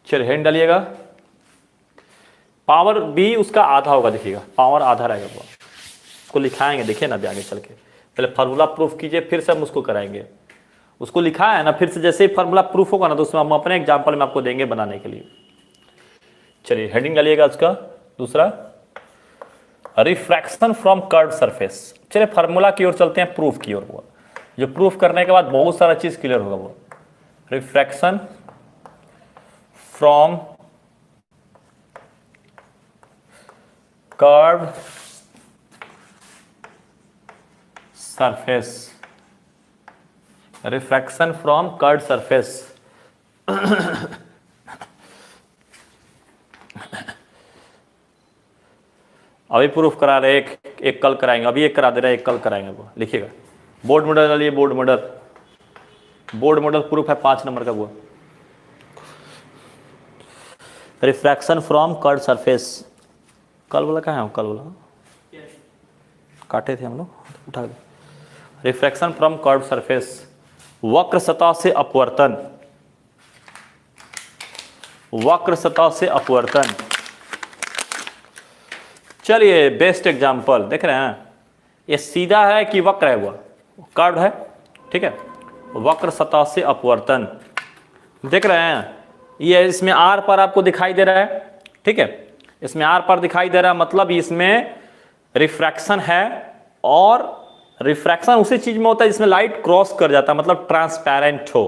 चलिए हेडिंग डालिएगा। Power B उसका आधा होगा, देखिएगा पावर आधा रहेगा वो, उसको लिखाएंगे, देखिए ना अभी आगे चल के। पहले फार्मूला प्रूफ कीजिए, फिर से हम उसको कराएंगे। उसको लिखा है ना, फिर से जैसे ही फार्मूला प्रूफ होगा ना तो उसमें हम अपने एग्जाम्पल में आपको देंगे बनाने के लिए। चलिए हेडिंग डालिएगा उसका दूसरा, रिफ्रैक्शन फ्रॉम कर्व्ड सरफेस। चलिए फार्मूला की ओर चलते हैं, प्रूफ की ओर। वो जो प्रूफ करने के बाद बहुत सारा चीज क्लियर होगा। वो refraction from curved surface, refraction from curved surface. अभी प्रूफ करा रहे, एक कल कराएंगे, अभी एक करा दे रहे हैं, एक कल कराएंगे। वो लिखिएगा, बोर्ड मॉडल डालिए, बोर्ड मॉडल प्रूफ है 5 नंबर का। वो रिफ्रैक्शन फ्रॉम कर्व्ड सरफेस, कल बोला कहाँ है, कल बोला काटे थे हम लोग, उठा दे। रिफ्रैक्शन फ्रॉम कर्व्ड सरफेस, वक्र सतह से अपवर्तन, वक्र सतह से अपवर्तन। चलिए बेस्ट एग्जांपल देख रहे हैं, ये सीधा है कि वक्र है, वो कर्व है, ठीक है। वक्र सतह से अपवर्तन देख रहे हैं, ये इसमें आर पर आपको दिखाई दे रहा है, ठीक है। इसमें आर पर दिखाई दे रहा है, मतलब इसमें रिफ्रैक्शन है, और रिफ्रैक्शन उसी चीज में होता है जिसमें लाइट क्रॉस कर जाता है, मतलब ट्रांसपेरेंट हो,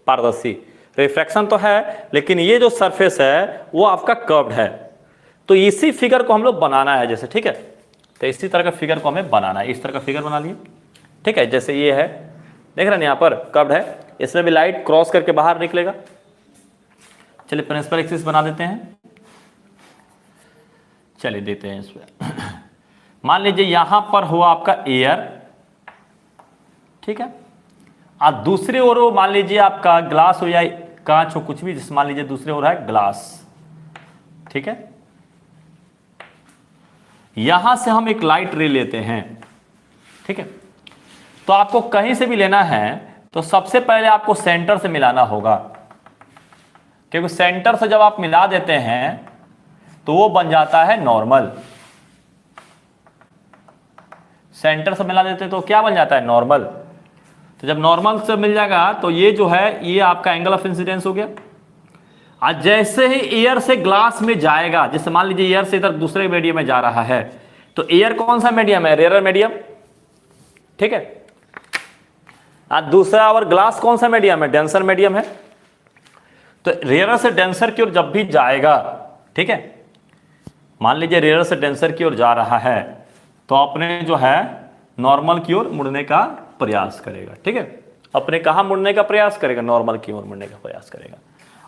पारदर्शी। रिफ्रैक्शन तो है, लेकिन ये जो सरफेस है वो आपका कर्व्ड है। तो इसी फिगर को हम लोग बनाना है जैसे, ठीक है। तो इसी तरह का फिगर को हमें बनाना है, इस तरह का फिगर बना लिए, ठीक है। जैसे ये है, देख रहे हैं यहाँ पर कर्व्ड है, इसमें भी लाइट क्रॉस करके बाहर निकलेगा। चलिए प्रिंसिपल एक्सिस बना देते हैं, चलिए देते हैं इस पर। मान लीजिए यहां पर हुआ आपका एयर, ठीक है। और दूसरी ओर मान लीजिए आपका ग्लास हो या कांच हो, कुछ भी, जिस मान लीजिए दूसरी ओर है ग्लास, ठीक है। यहां से हम एक लाइट रे लेते हैं, ठीक है। तो आपको कहीं से भी लेना है तो सबसे पहले आपको सेंटर से मिलाना होगा, क्योंकि सेंटर से जब आप मिला देते हैं तो वो बन जाता है नॉर्मल। सेंटर से मिला देते तो क्या बन जाता है, नॉर्मल। तो जब नॉर्मल से मिल जाएगा तो ये जो है ये आपका एंगल ऑफ इंसिडेंस हो गया। आज जैसे ही एयर से ग्लास में जाएगा, जैसे मान लीजिए एयर से इधर दूसरे मीडियम में जा रहा है, तो एयर कौन सा मीडियम है, रेयर मीडियम, ठीक है। आज दूसरा और ग्लास कौन सा मीडियम है, डेंसर मीडियम है। तो रेयर से डेंसर की ओर जब भी जाएगा, ठीक है, मान लीजिए रेयर से डेंसर की ओर जा रहा है, तो अपने जो है नॉर्मल की ओर मुड़ने का प्रयास करेगा, ठीक है। अपने कहां मुड़ने का प्रयास करेगा, नॉर्मल की ओर मुड़ने का प्रयास करेगा।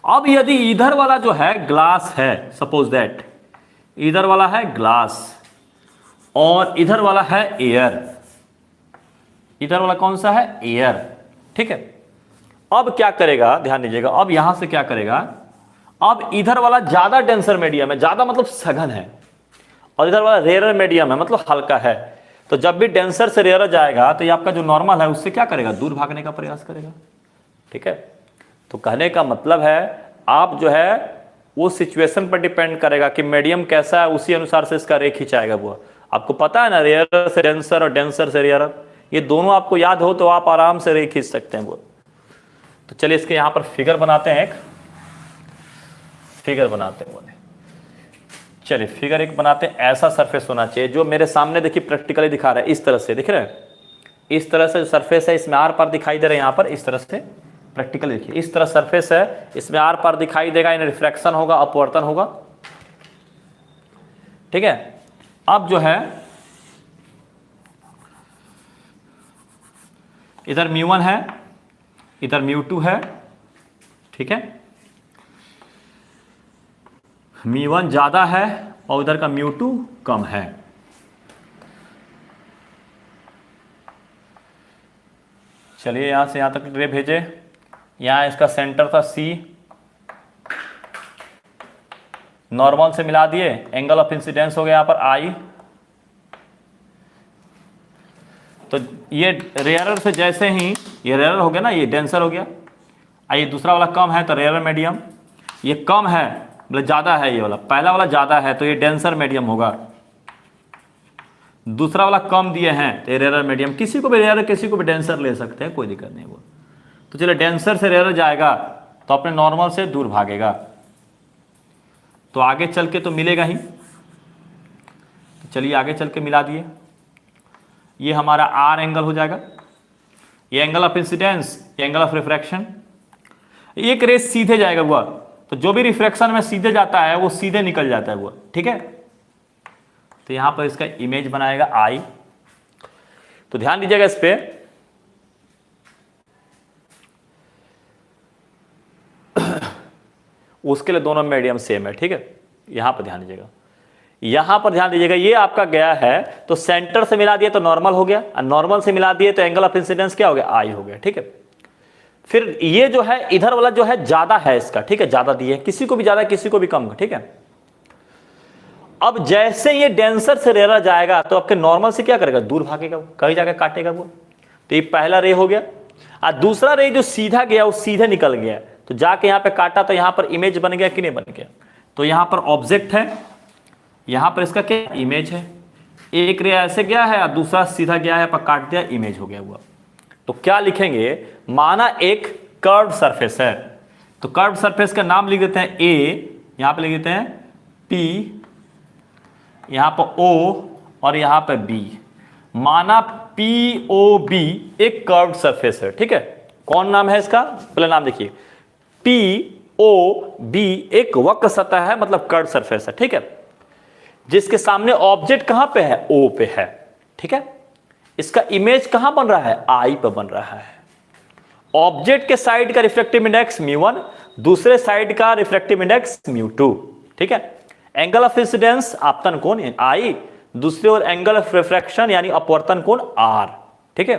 अब यदि इधर वाला जो है ग्लास है, सपोज दैट इधर वाला है ग्लास और इधर वाला है एयर, इधर वाला कौन सा है, एयर, ठीक है। अब क्या करेगा, ध्यान दीजिएगा, अब यहां से क्या करेगा, अब इधर वाला ज्यादा डेंसर मीडियम है, ज्यादा मतलब सघन है, और इधर वाला रेयर मीडियम है, मतलब हल्का है। तो जब भी डेंसर से रेयर जाएगा तो ये आपका जो नॉर्मल है उससे क्या करेगा, दूर भागने का प्रयास करेगा, ठीक है। तो कहने का मतलब है, आप जो है वो सिचुएशन पर डिपेंड करेगा कि मीडियम कैसा है, उसी अनुसार से इसका रे खिंचाएगा। वो आपको पता है ना, रेयर से डेंसर और डेंसर से रेयर, ये दोनों आपको याद हो तो आप आराम से रे खींच सकते हैं वो। तो चलिए इसके यहां पर फिगर बनाते हैं, एक फिगर बनाते हैं बोले। चलिए फिगर एक बनाते हैं, ऐसा सरफेस होना चाहिए जो मेरे सामने देखिए प्रैक्टिकली दिखा रहा है, इस तरह से दिख रहा है, इस तरह से जो सरफेस है इसमें आर पार दिखाई दे रहा है, यहाँ पर इस तरह से प्रैक्टिकली देखिए, इस तरह सरफेस है, इसमें आर पार दिखाई देगा, इन रिफ्रैक्शन होगा, अपवर्तन होगा, ठीक है। अब जो है इधर μ1 है, इधर μ2 है, ठीक है। μ1 ज्यादा है और इधर का μ2 कम है। चलिए यहां से यहां तक रे भेजे, यहां इसका सेंटर था C, नॉर्मल से मिला दिए, एंगल ऑफ इंसिडेंस हो गया यहां पर I। तो ये रेयरर से जैसे ही ये रेयरर हो गया ना, ये डेंसर हो गया, ये दूसरा वाला कम है तो रेयरर मीडियम। ये कम है मतलब ज़्यादा है, ये वाला पहला वाला ज़्यादा है तो ये डेंसर मीडियम होगा, दूसरा वाला कम दिए हैं तो रेयर मीडियम, किसी को भी रेयर किसी को भी डेंसर ले सकते हैं, कोई दिक्कत नहीं वो। तो चलिए डेंसर से रेयर जाएगा तो अपने नॉर्मल से दूर भागेगा, तो आगे चल के तो मिलेगा ही। तो चलिए आगे चल के मिला दिए, ये हमारा आर एंगल हो जाएगा, ये एंगल ऑफ इंसिडेंस, ये एंगल ऑफ रिफ्रैक्शन। एक रे सीधे जाएगा वो, तो जो भी रिफ्रैक्शन में सीधे जाता है वो सीधे निकल जाता है वो, ठीक है। तो यहां पर इसका इमेज बनाएगा आई। तो ध्यान दीजिएगा इस पे, उसके लिए दोनों मीडियम सेम है, ठीक है। यहां पर ध्यान दीजिएगा, यहां पर ध्यान दीजिएगा, ये आपका गया है तो सेंटर से मिला दिए तो नॉर्मल हो गया, और नॉर्मल से मिला दिए तो एंगल ऑफ इंसिडेंस क्या हो गया, आई हो गया, ठीक है। फिर ये जो है इधर वाला जो है ज्यादा है इसका, ठीक है, ज्यादा दिए, किसी को भी ज्यादा किसी को भी कम, ठीक है। अब जैसे ये डेंसर से रेयर जाएगा तो आपके नॉर्मल से क्या करेगा, दूर भागेगा, कहीं जाकर काटेगा वो। तो ये पहला रे हो गया, और दूसरा रे जो सीधा गया वो सीधे निकल गया, तो जाके यहाँ पे काटा तो यहाँ पर इमेज बन गया कि नहीं बन गया। तो यहाँ पर ऑब्जेक्ट है, यहाँ पर इसका क्या इमेज है, एक रे ऐसे गया है और दूसरा सीधा गया है, पर काट दिया, इमेज हो गया हुआ। तो क्या लिखेंगे, माना एक कर्व सरफेस है, तो कर्व सरफेस का नाम लिख देते हैं ए, यहाँ पे लिख देते हैं पी, यहाँ पर ओ और यहाँ पे बी। माना पी ओ बी एक कर्व सरफेस है, ठीक है। कौन नाम है इसका, पहले नाम देखिए, पी ओ बी एक वक्र सतह है, मतलब कर्व सरफेस है, ठीक है, जिसके सामने ऑब्जेक्ट कहां पे है, ओ पे है, ठीक है। इसका इमेज कहां बन रहा है, आई पे बन रहा है। ऑब्जेक्ट के साइड का रिफ्रैक्टिव इंडेक्स μ1, दूसरे साइड का रिफ्रैक्टिव इंडेक्स μ2, ठीक है। एंगल ऑफ इंसिडेंस आपतन कोण आई, दूसरी ओर एंगल ऑफ रिफ्रैक्शन यानी अपवर्तन कोण आर, ठीक है।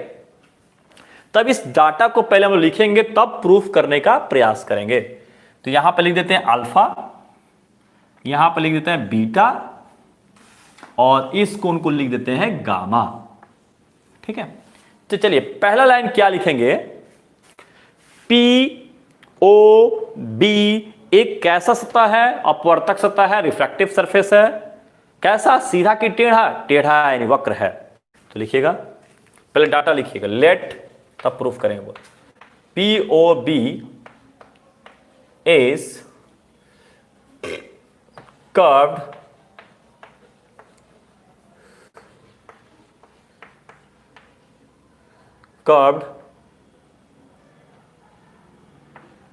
तब इस डाटा को पहले हम लिखेंगे, तब प्रूफ करने का प्रयास करेंगे। तो यहां पर लिख देते हैं अल्फा, यहां पर लिख देते हैं बीटा, और इस कोण को लिख देते हैं गामा, ठीक है। तो चलिए पहला लाइन क्या लिखेंगे, पी ओ बी एक कैसा सतह है, अपवर्तक सतह है, रिफ्रैक्टिव सरफेस है, कैसा, सीधा की टेढ़ा, टेढ़ा यानी वक्र है। तो लिखिएगा, पहले डाटा लिखिएगा, लेट, तब प्रूफ करेंगे वो। P O B is curved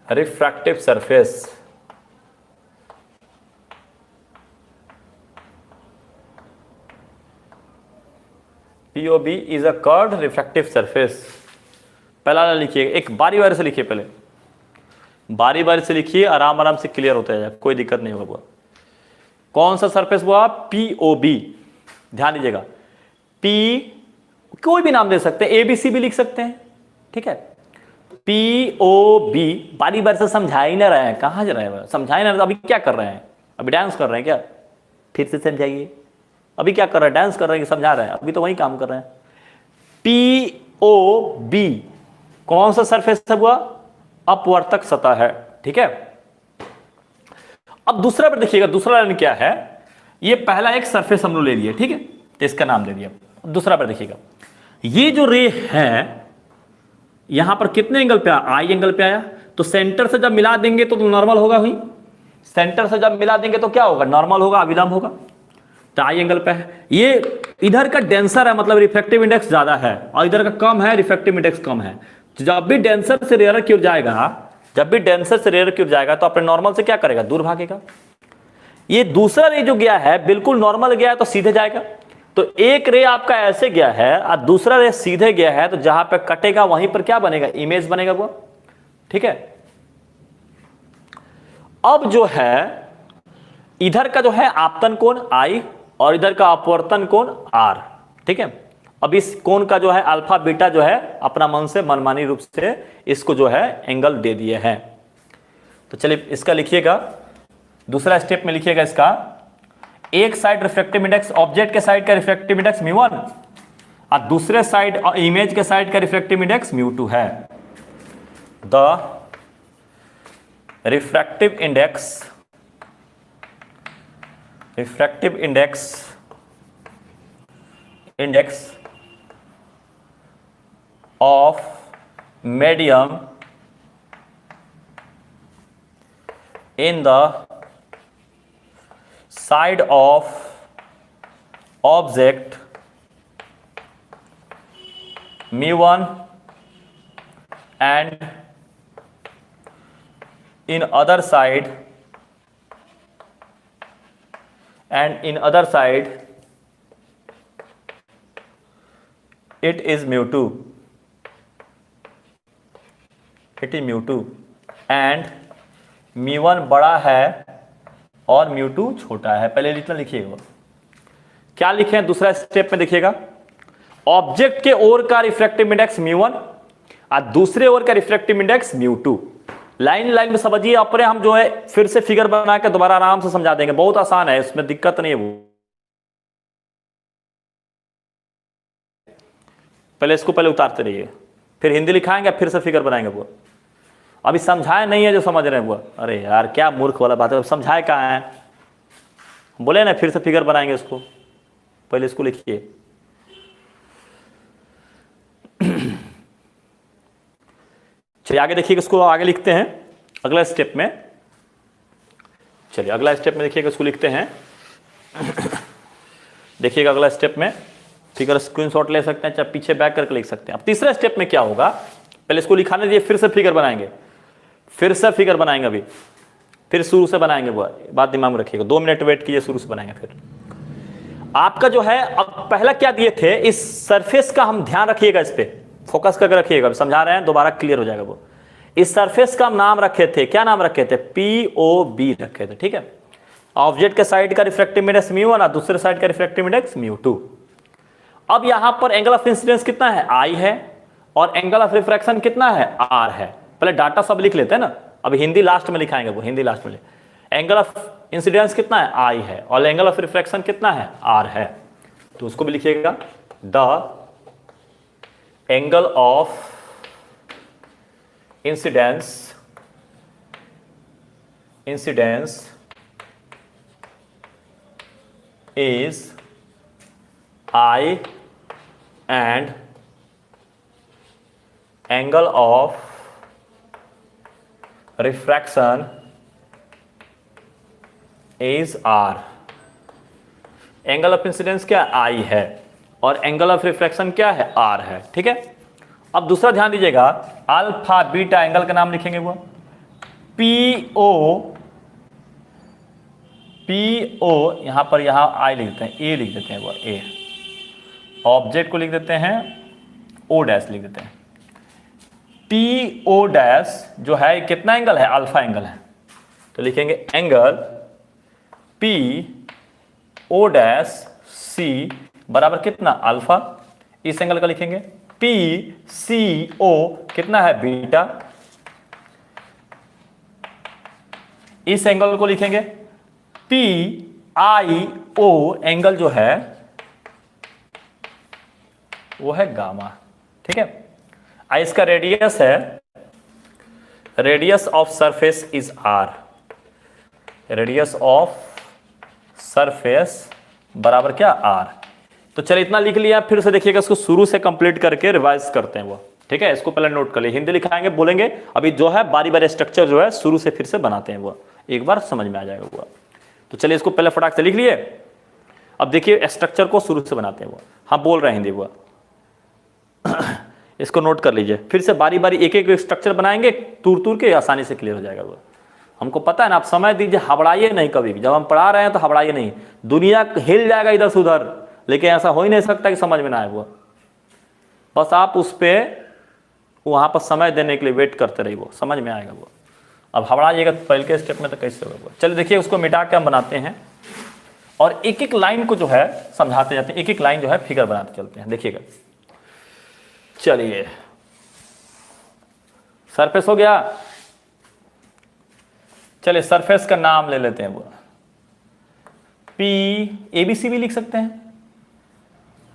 refractive surface POB is a curved refractive surface। पहला लिखिए, एक बारी बारी से लिखिए, पहले बारी बारी से लिखिए, आराम आराम से क्लियर होता है, कोई दिक्कत नहीं होगा। कौन सा सरफेस हुआ, POB, ध्यान दीजिएगा, P कोई भी नाम दे सकते हैं, ABC भी लिख सकते हैं, ठीक है। POB बारी बारी से समझा ही ना रहे हैं, कहां जा रहे हैं, समझा ही ना रहे, अभी क्या कर रहे हैं, अभी डांस कर रहे हैं क्या, फिर से समझाइए, अभी क्या कर रहे हैं, डांस कर रहे हैं कि समझा रहे हैं, अभी तो वही काम कर रहे हैं। POB कौन सा सरफेस है, हुआ अपवर्तक सतह है, ठीक है। अब दूसरा पर देखिएगा, दूसरा लाइन क्या है, ये पहला एक सरफेस हम लोग ले लिए, ठीक है, तो इसका नाम दे दिया। दूसरा पर देखिएगा, ये जो रे है यहां पर कितने एंगल पे आया, आई एंगल पे आया, तो सेंटर से जब मिला देंगे तो नॉर्मल होगा, हुई सेंटर से जब मिला देंगे तो क्या होगा, नॉर्मल होगा, अविलंब होगा, तो आई एंगल पे है। ये इधर का डेंसर है, मतलब रिफ्रैक्टिव इंडेक्स ज्यादा है, और इधर का कम है, रिफ्रैक्टिव इंडेक्स कम है। जब भी डेंसर से रेयर की ओर जाएगा, जब भी डेंसर से रेयर की ओर जाएगा तो अपने नॉर्मल से क्या करेगा, दूर भागेगा। ये दूसरा रे जो गया है बिल्कुल नॉर्मल गया है तो सीधे जाएगा, तो एक रे आपका ऐसे गया है और दूसरा रे सीधे गया है, तो जहां पे कटेगा वहीं पर क्या बनेगा, इमेज बनेगा वो, ठीक है। अब जो है इधर का जो है आपतन कोण आई और इधर का अपवर्तन कोण आर, ठीक है। अब इस कोण का जो है अल्फा बीटा जो है अपना मन से मनमानी रूप से इसको जो है एंगल दे दिए हैं। तो चलिए इसका लिखिएगा, दूसरा स्टेप में लिखिएगा इसका, एक साइड रिफ्रैक्टिव इंडेक्स, ऑब्जेक्ट के साइड का रिफ्रैक्टिव इंडेक्स μ1 और दूसरे साइड इमेज के साइड का रिफ्रैक्टिव इंडेक्स μ2 है। The refractive index of medium in the side of object μ1 and in other side it is μ2 and μ1 बड़ा है और μ2 छोटा है। पहले इतना लिखिएगा, क्या लिखे हैं दूसरा स्टेप में देखिएगा, ऑब्जेक्ट के ओर का रिफ्रैक्टिव इंडेक्स μ1 और दूसरे ओर का रिफ्रैक्टिव इंडेक्स μ2। लाइन में समझिए, अपने हम जो है फिर से फिगर बना के दोबारा आराम से समझा देंगे, बहुत आसान है, इसमें दिक्कत नहीं है। वो पहले इसको पहले उतारते रहिए, फिर हिंदी लिखाएंगे, फिर से फिगर बनाएंगे। वो अभी समझाए नहीं है जो समझ रहे हैं वो, अरे यार क्या मूर्ख वाला बात है, समझाए कहाँ है, बोले ना फिर से फिगर बनाएंगे इसको, पहले इसको लिखिए। चलिए आगे देखिएगा, इसको आगे लिखते हैं अगला स्टेप में। चलिए अगला स्टेप में देखिएगा, इसको लिखते हैं। देखिएगा अगला स्टेप में फिगर स्क्रीनशॉट ले सकते हैं, चाहे पीछे बैक करके लिख सकते हैं। अब तीसरे स्टेप में क्या होगा, पहले इसको लिखाने दीजिए, फिर से फिगर बनाएंगे, अभी फिर शुरू से बनाएंगे। वो बात दिमाग में रखिएगा, 2 मिनट वेट कीजिए, शुरू से बनाएंगे। फिर आपका जो है, अब पहला क्या दिए थे, इस सरफेस का हम ध्यान रखिएगा, इस पे फोकस करके रखिएगा, समझा रहे हैं, दोबारा क्लियर हो जाएगा। वो इस सरफेस का हम नाम रखे थे, क्या नाम रखे थे, POB रखे थे, ठीक है। ऑब्जेक्ट के साइड का रिफ्रैक्टिव इंडेक्स μ1 और दूसरे साइड का रिफ्रैक्टिव इंडेक्स μ2। अब यहां पर एंगल ऑफ इंसिडेंस कितना है, I है, और एंगल ऑफ रिफ्रैक्शन कितना है, R है। पहले डाटा सब लिख लेते हैं ना, अब हिंदी लास्ट में लिखाएंगे, वो हिंदी लास्ट में। एंगल ऑफ इंसिडेंस कितना है, I है, और एंगल ऑफ रिफ्रैक्शन कितना है, R है। तो उसको भी लिखिएगा, the angle of incidence is I and angle of refraction is R। Angle of incidence क्या I है और एंगल ऑफ रिफ्रैक्शन क्या है, R है, ठीक है। अब दूसरा ध्यान दीजिएगा, अल्फा बीटा एंगल का नाम लिखेंगे, वो PO यहां पर, यहां I लिख देते हैं, A लिख देते हैं, वो A। ऑब्जेक्ट को लिख देते हैं O डैश लिख देते हैं। PO डैश जो है कितना एंगल है, अल्फा एंगल है, तो लिखेंगे एंगल PO डैश C बराबर कितना, अल्फा। इस एंगल का लिखेंगे PCO कितना है, बीटा। इस एंगल को लिखेंगे PIO एंगल जो है वो है गामा, ठीक है। इसका रेडियस है, radius of surface is R, radius of surface बराबर क्या, R। तो चलिए इतना लिख लिया, फिर से देखिएगा, इसको शुरू से कंप्लीट करके रिवाइज करते हैं वो, ठीक है। इसको पहले नोट कर लिए, हिंदी लिखाएंगे, बोलेंगे, अभी जो है बारी बारी स्ट्रक्चर जो है शुरू से फिर से बनाते हैं, वो एक बार समझ में आ जाएगा वो। तो चलिए इसको पहले फटाक से लिख लिए, अब देखिए स्ट्रक्चर को शुरू से बनाते हैं वो, हाँ बोल रहे हैं हिंदी वो। इसको नोट कर लीजिए, फिर से बारी बारी एक एक स्ट्रक्चर बनाएंगे, तूर के आसानी से क्लियर हो जाएगा वो। हमको पता है ना, आप समय दीजिए, हबड़ाइए नहीं कभी भी, जब हम पढ़ा रहे हैं तो हबड़ाइए नहीं, दुनिया हिल जाएगा इधर से उधर, लेकिन ऐसा हो ही नहीं सकता कि समझ में ना आए वो। बस आप उस पर वहाँ पर समय देने के लिए वेट करते रहिए, वो समझ में आएगा वो। अब हबड़ाइएगा पहले के स्टेप में तो कैसे होगा वो। चलिए देखिए, उसको मिटा के हम बनाते हैं और एक एक लाइन को जो है समझाते जाते हैं, एक एक लाइन जो है फिगर बनाते चलते हैं। देखिएगा, चलिए सरफेस हो गया, चलिए सरफेस का नाम ले लेते हैं वो, ABC भी लिख सकते हैं,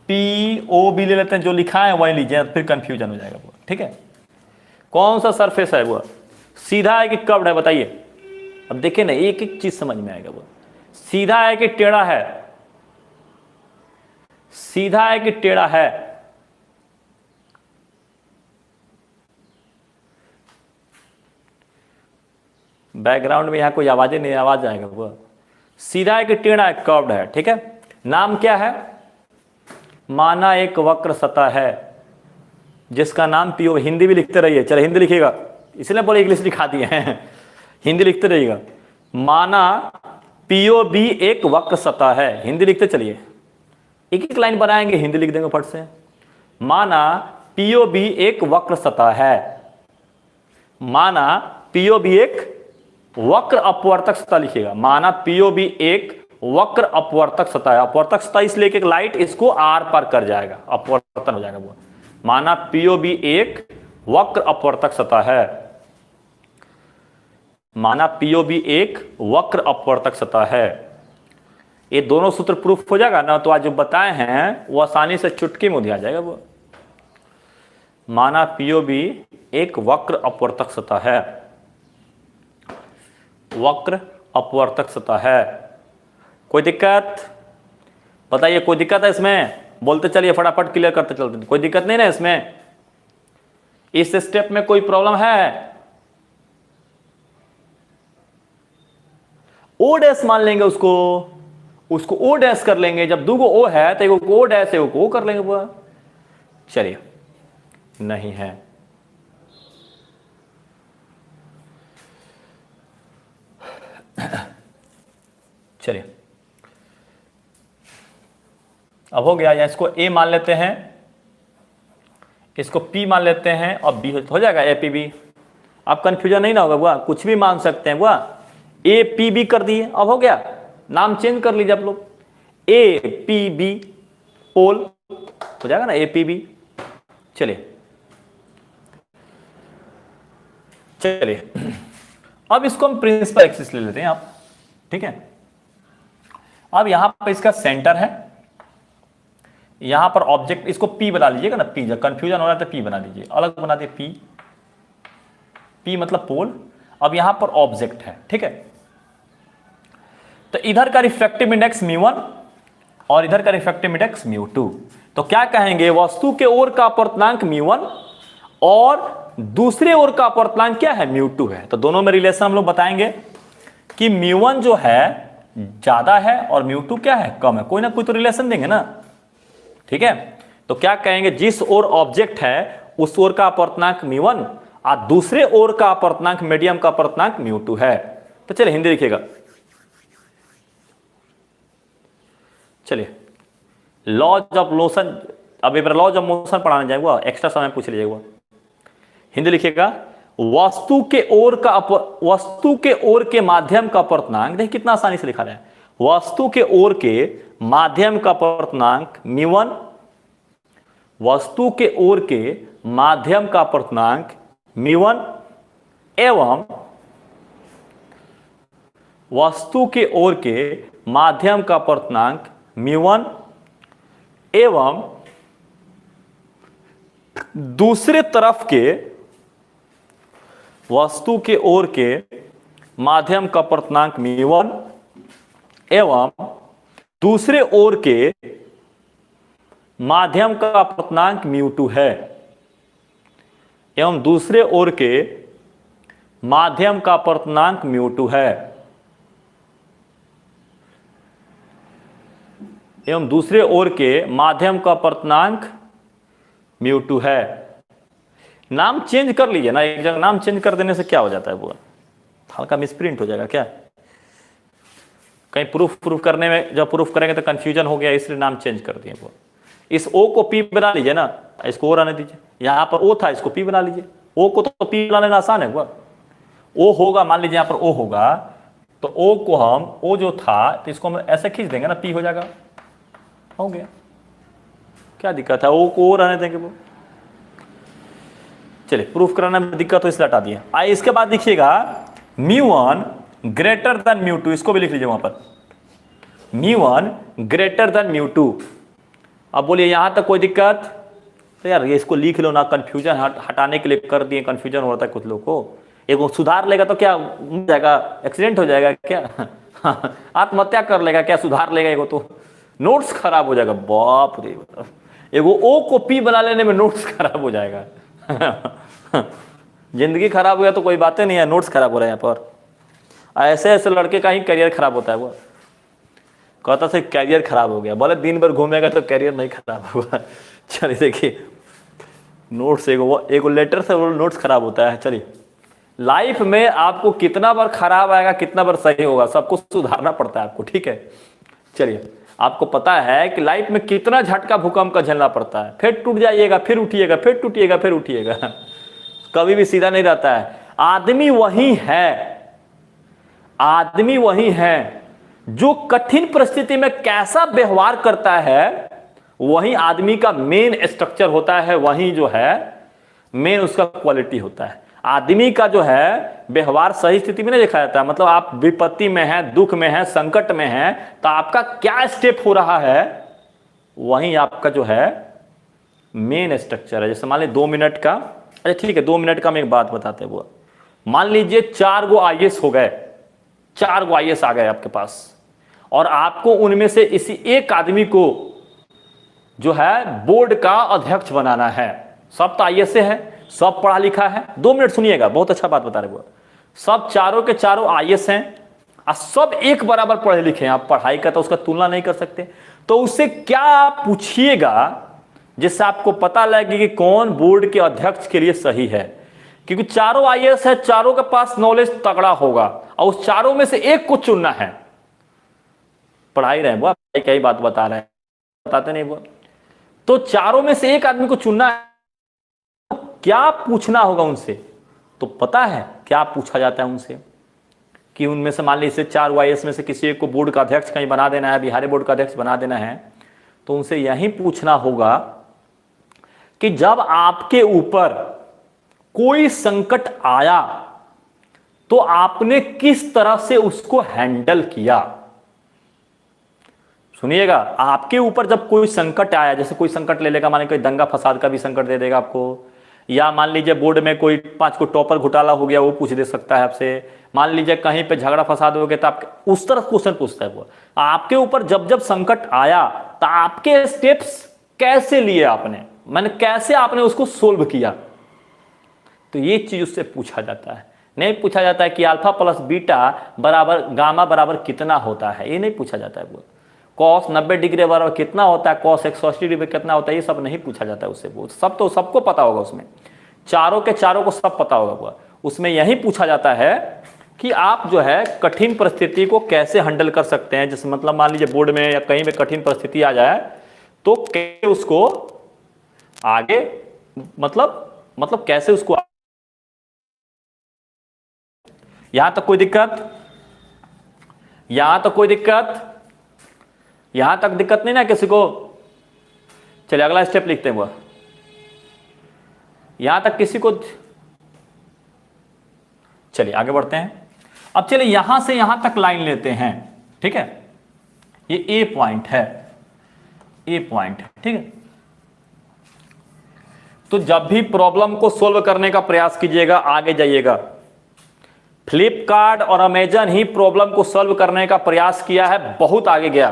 PO भी ले लेते हैं, जो लिखा है वही लीजिए, फिर कंफ्यूजन हो जाएगा वो, ठीक है। कौन सा सरफेस है वो, सीधा है कि कर्व्ड है बताइए। अब देखिए ना, एक एक चीज समझ में आएगा। वो सीधा है कि टेढ़ा है? सीधा है कि टेढ़ा है? बैकग्राउंड में यहां कोई आवाजें नहीं, आवाज आएगा। वो सीधा है कि टेढ़ा है? कर्व्ड है, ठीक है। नाम क्या है? माना एक वक्र सतह है जिसका नाम पीओ। हिंदी भी लिखते रहिए, चलो हिंदी लिखिएगा, इसलिए बोले इंग्लिश लिखा दिए हैं। हिंदी लिखते रहिएगा। माना पीओ बी एक वक्र सतह है, हिंदी लिखते चलिए। एक एक लाइन बनाएंगे, हिंदी लिख देंगे फट से। माना पीओ बी एक वक्र सतह है। माना पीओ बी एक वक्र अपवर्तक सतह लिखिएगा। माना पीओ बी एक वक्र अपवर्तक सतह है। अपवर्तक सतह इसलिए कि एक लाइट इसको आर पार कर जाएगा, अपवर्तन हो जाएगा वो। माना पीओ बी एक वक्र अपवर्तक सतह है। माना पीओ बी एक वक्र अपवर्तक सतह है। ये दोनों सूत्र प्रूफ हो जाएगा ना, तो आज जो बताए हैं वो आसानी से चुटकी में आ जाएगा वो। माना पीओ बी एक वक्र अपवर्तक सतह है। वक्र अपवर्तक सतह है। कोई दिक्कत बताइए? कोई दिक्कत है इसमें? बोलते चलिए, फटाफट क्लियर करते चलते। कोई दिक्कत नहीं ना इसमें? इस स्टेप में कोई प्रॉब्लम है? ओ डैश मान लेंगे उसको ओ डैश कर लेंगे। जब दो ओ है तो एक ओ डैश है, एक ओ कर लेंगे वो। चलिए, नहीं है। चलिए, अब हो गया। या इसको ए मान लेते हैं, इसको पी मान लेते हैं, और बी हो जाएगा ए पी बी। अब कंफ्यूजन नहीं ना होगा बुआ, कुछ भी मान सकते हैं बुआ। ए पी बी कर दिए, अब हो गया। नाम चेंज कर लीजिए आप लोग, ए पी बी पोल हो जाएगा ना, ए पी बी। चलिए चलिए, अब इसको हम प्रिंसिपल एक्सिस ले लेते हैं आप, ठीक है। अब यहां पर इसका सेंटर है, यहां पर ऑब्जेक्ट, इसको पी बना लीजिएगा ना। पी, जब कंफ्यूजन हो रहा है तो पी बना लीजिए, अलग बना दिए। पी, पी मतलब पोल। अब यहां पर ऑब्जेक्ट है, ठीक है। तो इधर का रिफ्रैक्टिव इंडेक्स μ1 और इधर का रिफ्रैक्टिव इंडेक्स μ2। तो क्या कहेंगे? वस्तु के ओर का अपवर्तनांक μ1 और दूसरे ओर का अपवर्तनांक क्या है? μ2 है। तो दोनों में रिलेशन हम लोग बताएंगे कि μ1 जो है ज्यादा है और μ2 क्या है? कम है। कोई ना कोई तो रिलेशन देंगे ना, ठीक है। तो क्या कहेंगे? जिस ओर ऑब्जेक्ट है उस ओर का अपवर्तनांक μ1 और दूसरे ओर का अपवर्तनांक, मीडियम का अपवर्तनांक μ2 है। तो चलिए हिंदी लिखिएगा। चलिए, लॉज ऑफ मोशन, अब एक बार लॉज ऑफ मोशन पढ़ाने जाएगा, एक्स्ट्रा समय पूछ लीजिएगा। हिंदी लिखिएगा। वस्तु के ओर के माध्यम का अपवर्तनांक, देखिए कितना आसानी से लिखा रहा है। वस्तु के ओर के माध्यम का अपवर्तनांक μ1, वस्तु के ओर के माध्यम का अपवर्तनांक μ1 एवं वस्तु के ओर के माध्यम का अपवर्तनांक μ1 एवं दूसरे तरफ के वस्तु के ओर के माध्यम का अपवर्तनांक μ1 एवं दूसरे ओर के माध्यम का अपवर्तनांक μ2 है। एवं दूसरे ओर के माध्यम का अपवर्तनांक μ2 है। एवं दूसरे ओर के माध्यम का अपवर्तनांक μ2 है। नाम चेंज कर लीजिए ना, एक जगह नाम चेंज कर देने से क्या हो जाता है? वो हल्का मिसप्रिंट हो जाएगा क्या? कहीं प्रूफ करने में जब प्रूफ करेंगे तो कंफ्यूजन हो गया, इसलिए नाम चेंज कर दिए। वो इस ओ को पी बना लीजिए ना, इसको ओ रहने दीजिए। यहां पर ओ था, इसको पी बना लीजिए। ओ को तो पी बनाना आसान है। वो ओ होगा, मान लीजिए यहां पर ओ होगा, तो ओ को हम, ओ जो था तो इसको हम ऐसे खींच देंगे ना, पी हो जाएगा, हो गया। क्या दिक्कत है? ओ को ओ रहने देंगे वो। चलिए, प्रूफ कराने में दिक्कत तो इसलिए हटा दिया। आइए इसके बाद लिखिएगा μ1 ग्रेटर देन μ2, इसको भी लिख लीजिए वहां पर, μ1 ग्रेटर देन μ2। अब बोलिए यहां तक कोई दिक्कत? तो यार ये इसको लिख लो ना, कंफ्यूजन हटाने के लिए कर दिए, कंफ्यूजन हो रहा था कुछ लोग को। एक वो सुधार लेगा तो क्या मर जाएगा, एक्सीडेंट हो जाएगा क्या? आत्महत्या कर लेगा क्या? सुधार लेगा एगो तो नोट्स खराब हो जाएगा। बाप रे, एगो ओ को पी बना लेने में नोट्स खराब हो जाएगा। जिंदगी खराब हो गया तो कोई बातें नहीं है, नोट्स खराब हो रहे हैं यहाँ पर। ऐसे ऐसे लड़के का ही करियर खराब होता है। वो कहता से कैरियर खराब हो गया, बोले दिन भर घूमेगा तो कैरियर नहीं खराब होगा। चलिए देखिए, नोट्स एगो लेटर से वो नोट्स खराब होता है। चलिए, लाइफ में आपको कितना बार खराब आएगा, कितना बार सही होगा, सबको सुधारना पड़ता है आपको, ठीक है। चलिए, आपको पता है कि लाइफ में कितना झटका भूकंप का झेलना पड़ता है, फिर टूट जाइएगा, फिर उठिएगा, फिर टूटिएगा, फिर उठिएगा। कभी भी सीधा नहीं रहता है। आदमी वही है, आदमी वही है जो कठिन परिस्थिति में कैसा व्यवहार करता है, वही आदमी का मेन स्ट्रक्चर होता है, वही जो है मेन उसका क्वालिटी होता है। आदमी का जो है व्यवहार सही स्थिति में नहीं देखा जाता है। मतलब आप विपत्ति में हैं, दुख में हैं, संकट में हैं, तो आपका क्या स्टेप हो रहा है, वही आपका जो है मेन स्ट्रक्चर है। जैसे मान लीजिए 2 मिनट का, अच्छा ठीक है 2 मिनट का हम एक बात बताते हैं। वो मान लीजिए 4 गो IAS हो गए, 4 गो IAS आ गए आपके पास, और आपको उनमें से इसी एक आदमी को जो है बोर्ड का अध्यक्ष बनाना है। सब तो IAS से है, सब पढ़ा लिखा है। 2 मिनट सुनिएगा, बहुत अच्छा बात बता रहे वो। सब चारों के चारों IAS हैं और सब एक बराबर पढ़े लिखे हैं। आप पढ़ाई का तो उसका तुलना नहीं कर सकते, तो उससे क्या आप पूछिएगा जिससे आपको पता लगे कि कौन बोर्ड के अध्यक्ष के लिए सही है। क्योंकि चारों IAS है, चारों के पास नॉलेज तगड़ा होगा, और उस चारों में से एक को चुनना है। पढ़ाई रहे वो, क्या ही बात बता रहे हैं, बताते नहीं वो। तो चारों में से एक आदमी को चुनना है, तो क्या पूछना होगा उनसे? तो पता है क्या पूछा जाता है उनसे कि उनमें से मान लीजिए 4 IAS में से किसी एक को बोर्ड का अध्यक्ष कहीं बना देना है, बिहारी बोर्ड का अध्यक्ष बना देना है, तो उनसे यही पूछना होगा कि जब आपके ऊपर कोई संकट आया तो आपने किस तरह से उसको हैंडल किया। सुनिएगा, आपके ऊपर जब कोई संकट आया, जैसे कोई संकट ले लेगा, माने कोई दंगा फसाद का भी संकट दे देगा आपको, या मान लीजिए बोर्ड में कोई 5 को टॉपर घोटाला हो गया, वो पूछ दे सकता है आपसे। मान लीजिए कहीं पे झगड़ा फसाद हो गया, तो आप उस तरह क्वेश्चन पूछता है वो। आपके ऊपर जब जब संकट आया तो आपके स्टेप्स कैसे लिए आपने, मैंने कैसे आपने उसको सोल्व किया, तो ये चीज उससे पूछा जाता है। नहीं पूछा जाता है कि अल्फा प्लस बीटा बराबर गामा बराबर कितना होता है, ये नहीं पूछा जाता है। वो कॉस 90 डिग्री बराबर कितना होता है, कॉस 180 डिग्री कितना होता है, ये सब नहीं पूछा जाता है उससे। वो सब तो सबको पता होगा, उसमें चारों के चारों को सब पता होगा। वो उसमें यही पूछा जाता है कि आप जो है कठिन परिस्थिति को कैसे हैंडल कर सकते हैं। जैसे मतलब मान लीजिए बोर्ड में या कहीं पे कठिन परिस्थिति आ जाए तो कैसे उसको आगे मतलब कैसे उसको, यहां तक कोई दिक्कत, यहां तक कोई दिक्कत, यहां तक दिक्कत नहीं ना किसी को? चलिए अगला स्टेप लिखते हैं। वो यहां तक किसी को, चलिए आगे बढ़ते हैं। अब चलिए यहां से यहां तक लाइन लेते हैं, ठीक है। ये ए पॉइंट है, ए पॉइंट है, ठीक है। तो जब भी प्रॉब्लम को सोल्व करने का प्रयास कीजिएगा, आगे जाइएगा। फ्लिपकार्ट और अमेजन ही प्रॉब्लम को सॉल्व करने का प्रयास किया है, बहुत आगे गया।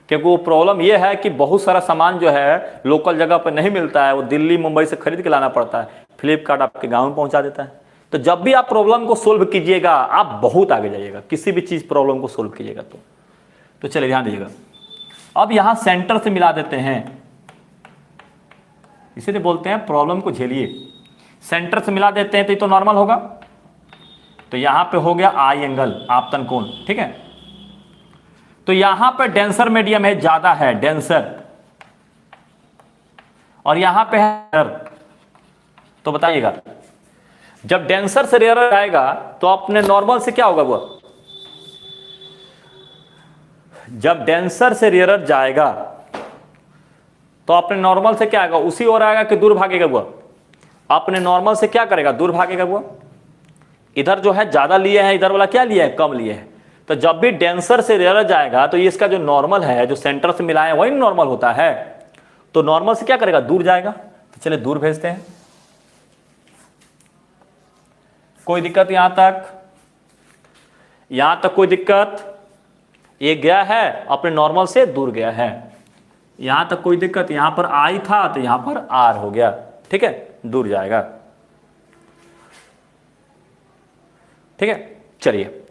क्योंकि वो प्रॉब्लम ये है कि बहुत सारा सामान जो है लोकल जगह पर नहीं मिलता है, वो दिल्ली मुंबई से खरीद के लाना पड़ता है। फ्लिपकार्ट आपके गांव में पहुंचा देता है। तो जब भी आप प्रॉब्लम को सोल्व कीजिएगा, आप बहुत आगे जाइएगा। किसी भी चीज प्रॉब्लम को सोल्व कीजिएगा तो चलिए ध्यान दीजिएगा। अब यहां सेंटर से मिला देते हैं, इसीलिए बोलते हैं प्रॉब्लम को झेलिए। सेंटर से मिला देते हैं तो ये तो नॉर्मल होगा। तो यहां पे हो गया आई एंगल, आपतन कोण, ठीक है। तो यहां पे डेंसर मीडियम है, ज्यादा है डेंसर, और यहां पे है रेयर। तो बताइएगा, जब डेंसर से रेयर आएगा तो अपने नॉर्मल से क्या होगा? वो जब डेंसर से रेयर जाएगा तो अपने नॉर्मल से क्या आएगा? उसी ओर आएगा कि दूर भागेगा? वो अपने नॉर्मल से क्या करेगा? दूर भागेगा। वो इधर जो है ज्यादा लिए हैं, इधर वाला क्या लिए है? कम लिए हैं। तो जब भी डेंसर से रेयर जाएगा तो ये इसका जो नॉर्मल है, जो सेंटर से मिलाए वही नॉर्मल होता है। तो नॉर्मल से क्या करेगा? दूर जाएगा। तो चलिए दूर भेजते हैं। कोई दिक्कत यहां तक? यहां तक कोई दिक्कत? ये गया है अपने नॉर्मल से दूर गया है। यहां तक कोई दिक्कत? यहां पर आई था तो यहां पर आर हो गया, ठीक है, दूर जाएगा, ठीक है। चलिए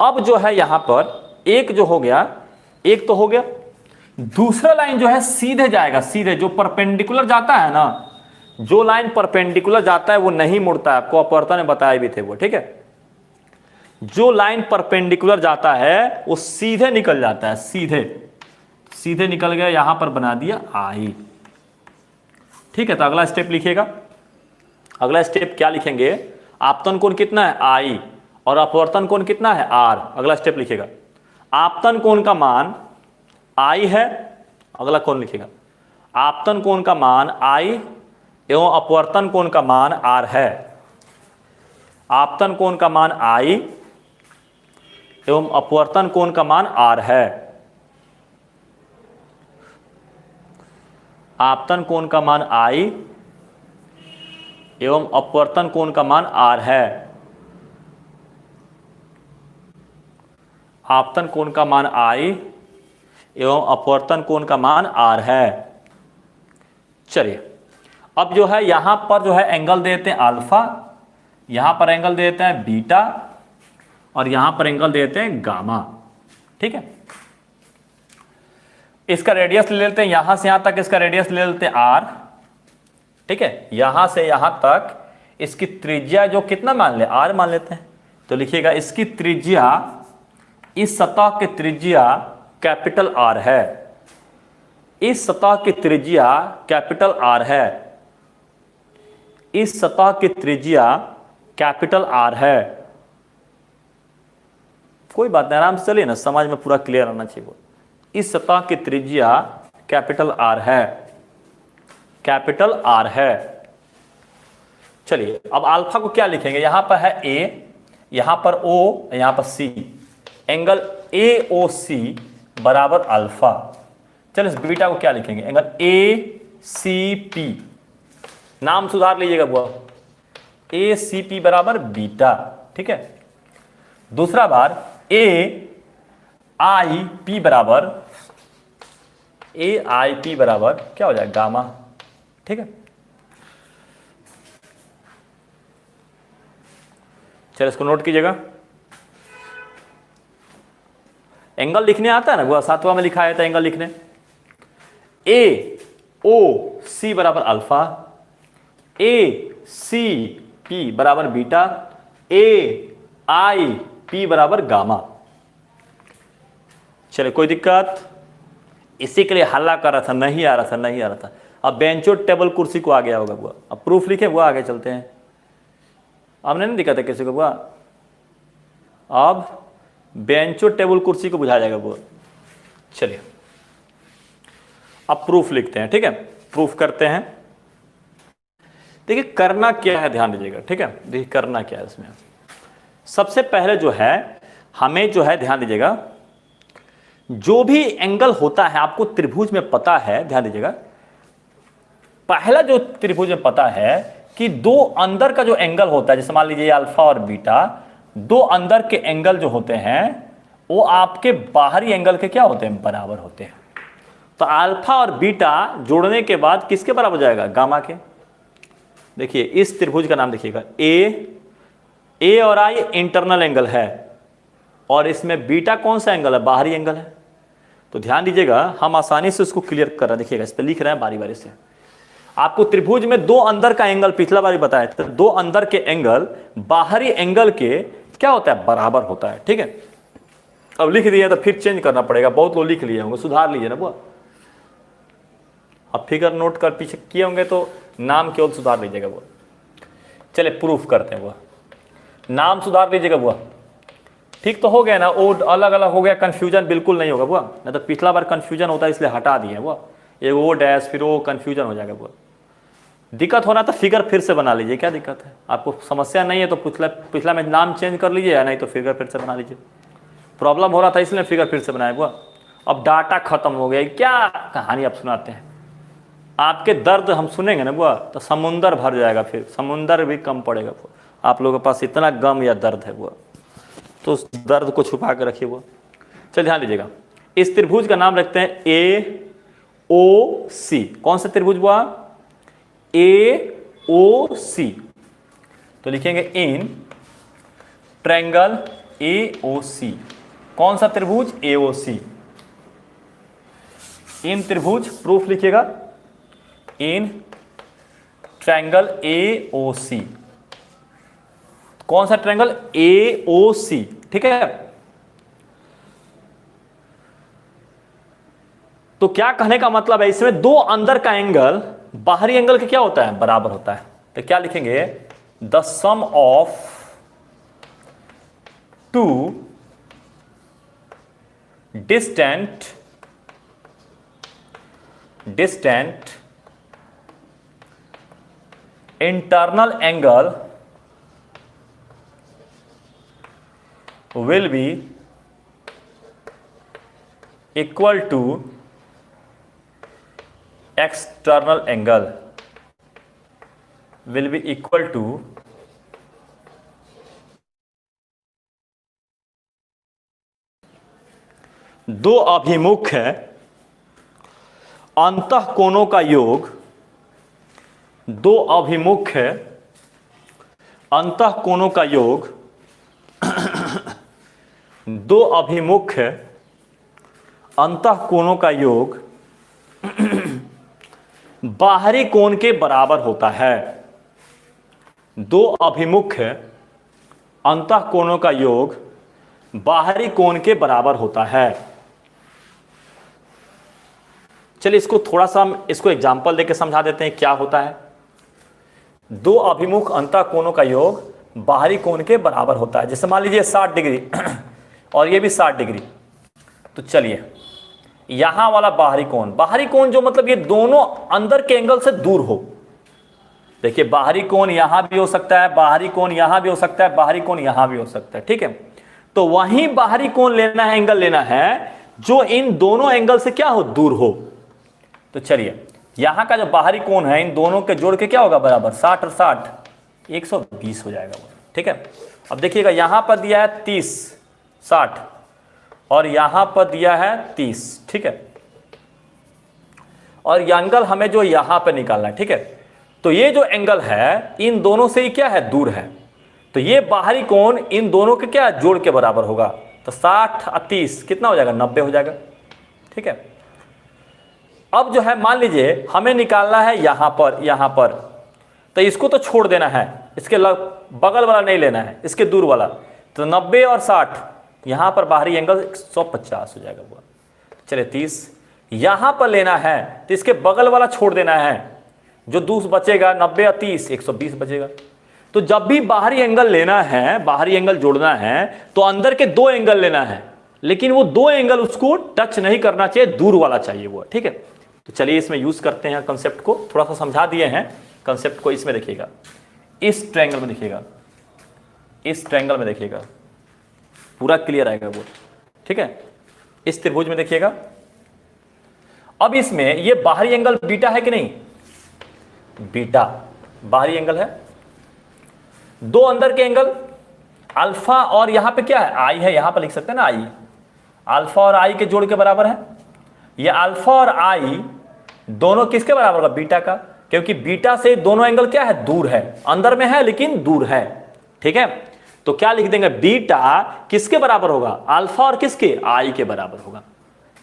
अब जो है यहां पर एक जो हो गया, एक तो हो गया, दूसरा लाइन जो है सीधे जाएगा, सीधे जो परपेंडिकुलर जाता है ना, जो लाइन परपेंडिकुलर जाता है वो नहीं मुड़ता है, आपको अपवर्तन ने बताए भी थे वो, ठीक है। जो लाइन परपेंडिकुलर जाता है वो सीधे निकल जाता है, सीधे सीधे निकल गया, यहां पर बना दिया आई, ठीक है। तो अगला स्टेप लिखिएगा। अगला स्टेप क्या लिखेंगे? आपतन कोण कितना है? आई, और अपवर्तन कोण कितना है? आर। अगला स्टेप लिखिएगा, आपतन कोण का मान आई है, अगला कोण लिखिएगा, आपतन कोण का मान आई एवं अपवर्तन कोण का मान आर है। आपतन कोण का मान आई एवं अपवर्तन कोण का मान आर है। आपतन कोण का मान आई एवं अपवर्तन कोण का मान आर है। आपतन कोण का मान आई एवं अपवर्तन कोण का मान आर है। चलिए अब जो है यहां पर जो है एंगल देते हैं अल्फा, यहां पर एंगल देते हैं बीटा, और यहां पर एंगल देते हैं गामा, ठीक है। इसका रेडियस ले लेते हैं, यहां से यहां तक इसका रेडियस ले लेते हैं आर, ठीक है। यहां से यहां तक इसकी त्रिज्या जो कितना मान ले? आर मान लेते हैं। तो लिखिएगा इसकी त्रिज्या, इस सतह की त्रिज्या कैपिटल आर है, इस सतह की त्रिज्या कैपिटल आर है, इस सतह की त्रिज्या कैपिटल आर है। कोई बात नहीं, आराम से चलिए ना, समझ में पूरा क्लियर आना चाहिए। इस सतह की त्रिज्या कैपिटल आर है, कैपिटल आर है। चलिए अब अल्फा को क्या लिखेंगे? यहां पर है ए, यहां पर ओ, यहां पर सी, एंगल ए ओ सी बराबर अल्फा। चलिए इस बीटा को क्या लिखेंगे? एंगल ए सी पी, नाम सुधार लीजिएगा बुआ, ए सी पी बराबर बीटा, ठीक है। दूसरा बार ए आई पी बराबर, ए आई पी बराबर क्या हो जाएगा? गामा, ठीक है। चलिए इसको नोट कीजिएगा। एंगल लिखने आता है ना वो, सातवां में लिखा था एंगल लिखने। ए ओ सी बराबर अल्फा, ए सी पी बराबर बीटा, ए आई पी बराबर गामा। चलिए कोई दिक्कत? इसी के लिए हल्ला कर रहा था, नहीं आ रहा था, नहीं आ रहा था। अब बेंचो टेबल कुर्सी को आ गया होगा बुआ। अब प्रूफ लिखे बुआ, आगे चलते हैं। अब नहीं दिक्कत है किसी को बुआ? अब बेंचो टेबल कुर्सी को बुझा जाएगा बुआ। चलिए अब प्रूफ लिखते हैं, ठीक है, प्रूफ करते हैं। देखिए करना क्या है, ध्यान दीजिएगा, ठीक है। देखिए करना क्या है इसमें। सबसे पहले जो है हमें जो है ध्यान दीजिएगा, जो भी एंगल होता है आपको त्रिभुज में पता है, ध्यान दीजिएगा, पहला जो त्रिभुज में पता है कि दो अंदर का जो एंगल होता है, जैसे मान लीजिए अल्फा और बीटा, दो अंदर के एंगल जो होते हैं वो आपके बाहरी एंगल के क्या होते हैं? बराबर होते हैं। तो अल्फा और बीटा जोड़ने के बाद किसके बराबर हो जाएगा? गामा के। देखिए इस त्रिभुज का नाम देखिएगा, ए और आई इंटरनल एंगल है, और इसमें बीटा कौन सा एंगल है? बाहरी एंगल है। तो ध्यान दीजिएगा, हम आसानी से उसको क्लियर कर रहे हैं। देखिएगा इस पर लिख रहे हैं बारी बारी से। आपको त्रिभुज में दो अंदर का एंगल पिछला बार बताया था, दो अंदर के एंगल बाहरी एंगल के क्या होता है? बराबर होता है, ठीक है। अब लिख दिया तो फिर चेंज करना पड़ेगा, बहुत लोग लिख लिए होंगे, सुधार लीजिए ना बुआ। अब फिगर नोट कर पीछे किए होंगे तो नाम केवल सुधार लीजिएगा बुआ। चलिए प्रूफ करते हैं बुआ, नाम सुधार लीजिएगा बुआ। ठीक तो हो गया ना, वो अलग अलग हो गया, कंफ्यूजन बिल्कुल नहीं होगा बुआ। नहीं तो पिछला बार कंफ्यूजन होता है इसलिए हटा दिए बुआ, एक वो डैश फिर वो कंफ्यूजन हो जाएगा बुआ। दिक्कत हो रहा तो फिगर फिर से बना लीजिए, क्या दिक्कत है? आपको समस्या नहीं है तो पिछला में नाम चेंज कर लीजिए, या नहीं तो फिगर फिर से बना लीजिए। प्रॉब्लम हो रहा था इसलिए फिगर फिर से बनाया बुआ। अब डाटा खत्म हो गया, क्या कहानी आप सुनाते हैं? आपके दर्द हम सुनेंगे ना बुआ तो समुंदर भर जाएगा, फिर समुंदर भी कम पड़ेगा। आप लोगों के पास इतना गम या दर्द है वो, तो उस दर्द को छुपा कर रखिए वो। चलिए ध्यान दीजिएगा, इस त्रिभुज का नाम रखते हैं ए ओ सी। कौन सा त्रिभुज हुआ? ए ओ सी। तो लिखेंगे इन ट्रायंगल ए ओ सी। कौन सा त्रिभुज? ए ओ सी। इन त्रिभुज, प्रूफ लिखिएगा, इन ट्रायंगल ए ओ सी। कौन सा ट्रायंगल? ए ओ सी। ठीक है, तो क्या कहने का मतलब है, इसमें दो अंदर का एंगल बाहरी एंगल के क्या होता है? बराबर होता है। तो क्या लिखेंगे? The sum of two distant internal angle will be equal to external angle will be equal to दो अभिमुख अंतःकोणों का योग, दो अभिमुख अंतःकोणों का योग, दो अभिमुख अंतःकोणों का योग बाहरी कोण के बराबर होता है। दो अभिमुख अंतःकोणों का योग बाहरी कोण के बराबर होता है। चलिए इसको थोड़ा सा हम इसको एग्जांपल देके समझा देते हैं क्या होता है। दो अभिमुख अंतःकोणों का योग बाहरी कोण के बराबर होता है। जैसे मान लीजिए 60 डिग्री और ये भी 60 डिग्री। तो चलिए यहां वाला बाहरी कोण जो मतलब ये दोनों अंदर के एंगल से दूर हो। देखिए बाहरी कोण यहां भी हो सकता है, बाहरी कोण यहां भी हो सकता है, बाहरी कोण यहां भी हो सकता है। ठीक है, तो वहीं बाहरी कोण लेना है, एंगल लेना है जो इन दोनों एंगल से क्या हो? दूर हो। तो चलिए यहां का जो बाहरी कोण है इन दोनों के जोड़ के क्या होगा? बराबर 60 और 60 120 हो जाएगा वो। ठीक है, अब देखिएगा यहां पर दिया है 30 60 और यहां पर दिया है 30। ठीक है, और ये एंगल हमें जो यहां पर निकालना है। ठीक है, तो ये जो एंगल है इन दोनों से ही क्या है? दूर है। तो ये बाहरी कोण इन दोनों के क्या जोड़ के बराबर होगा। तो 60 और 30 कितना हो जाएगा? 90 हो जाएगा। ठीक है, अब जो है मान लीजिए हमें निकालना है यहां पर, तो इसको तो छोड़ देना है, इसके बगल वाला नहीं लेना है, इसके दूर वाला। तो 90 और 60 यहां पर बाहरी एंगल 150 हो जाएगा वो। चलिए 30 यहां पर लेना है तो इसके बगल वाला छोड़ देना है, जो दूर बचेगा 90 और 30 120 बचेगा। तो जब भी बाहरी एंगल लेना है, बाहरी एंगल जोड़ना है, तो अंदर के दो एंगल लेना है, लेकिन वो दो एंगल उसको टच नहीं करना चाहिए, दूर वाला चाहिए वो। ठीक है, तो चलिए इसमें यूज करते हैं कंसेप्ट को, थोड़ा सा समझा दिए हैं कंसेप्ट को। इसमें देखिएगा, इस ट्रायंगल में देखिएगा, इस ट्रायंगल में देखिएगा, पूरा क्लियर आएगा वो। ठीक है, इस त्रिभुज में देखिएगा। अब इसमें ये बाहरी एंगल बीटा है कि नहीं? बीटा बाहरी एंगल है। दो अंदर के एंगल अल्फा और यहां पे क्या है? आई है, यहां पर लिख सकते हैं ना आई। अल्फा और आई के जोड़ के बराबर है। ये अल्फा और आई दोनों किसके बराबर होगा? बीटा का, क्योंकि बीटा से दोनों एंगल क्या है? दूर है, अंदर में है लेकिन दूर है। ठीक है, तो क्या लिख देंगे? बीटा किसके बराबर होगा? अल्फा और किसके? आई के बराबर होगा।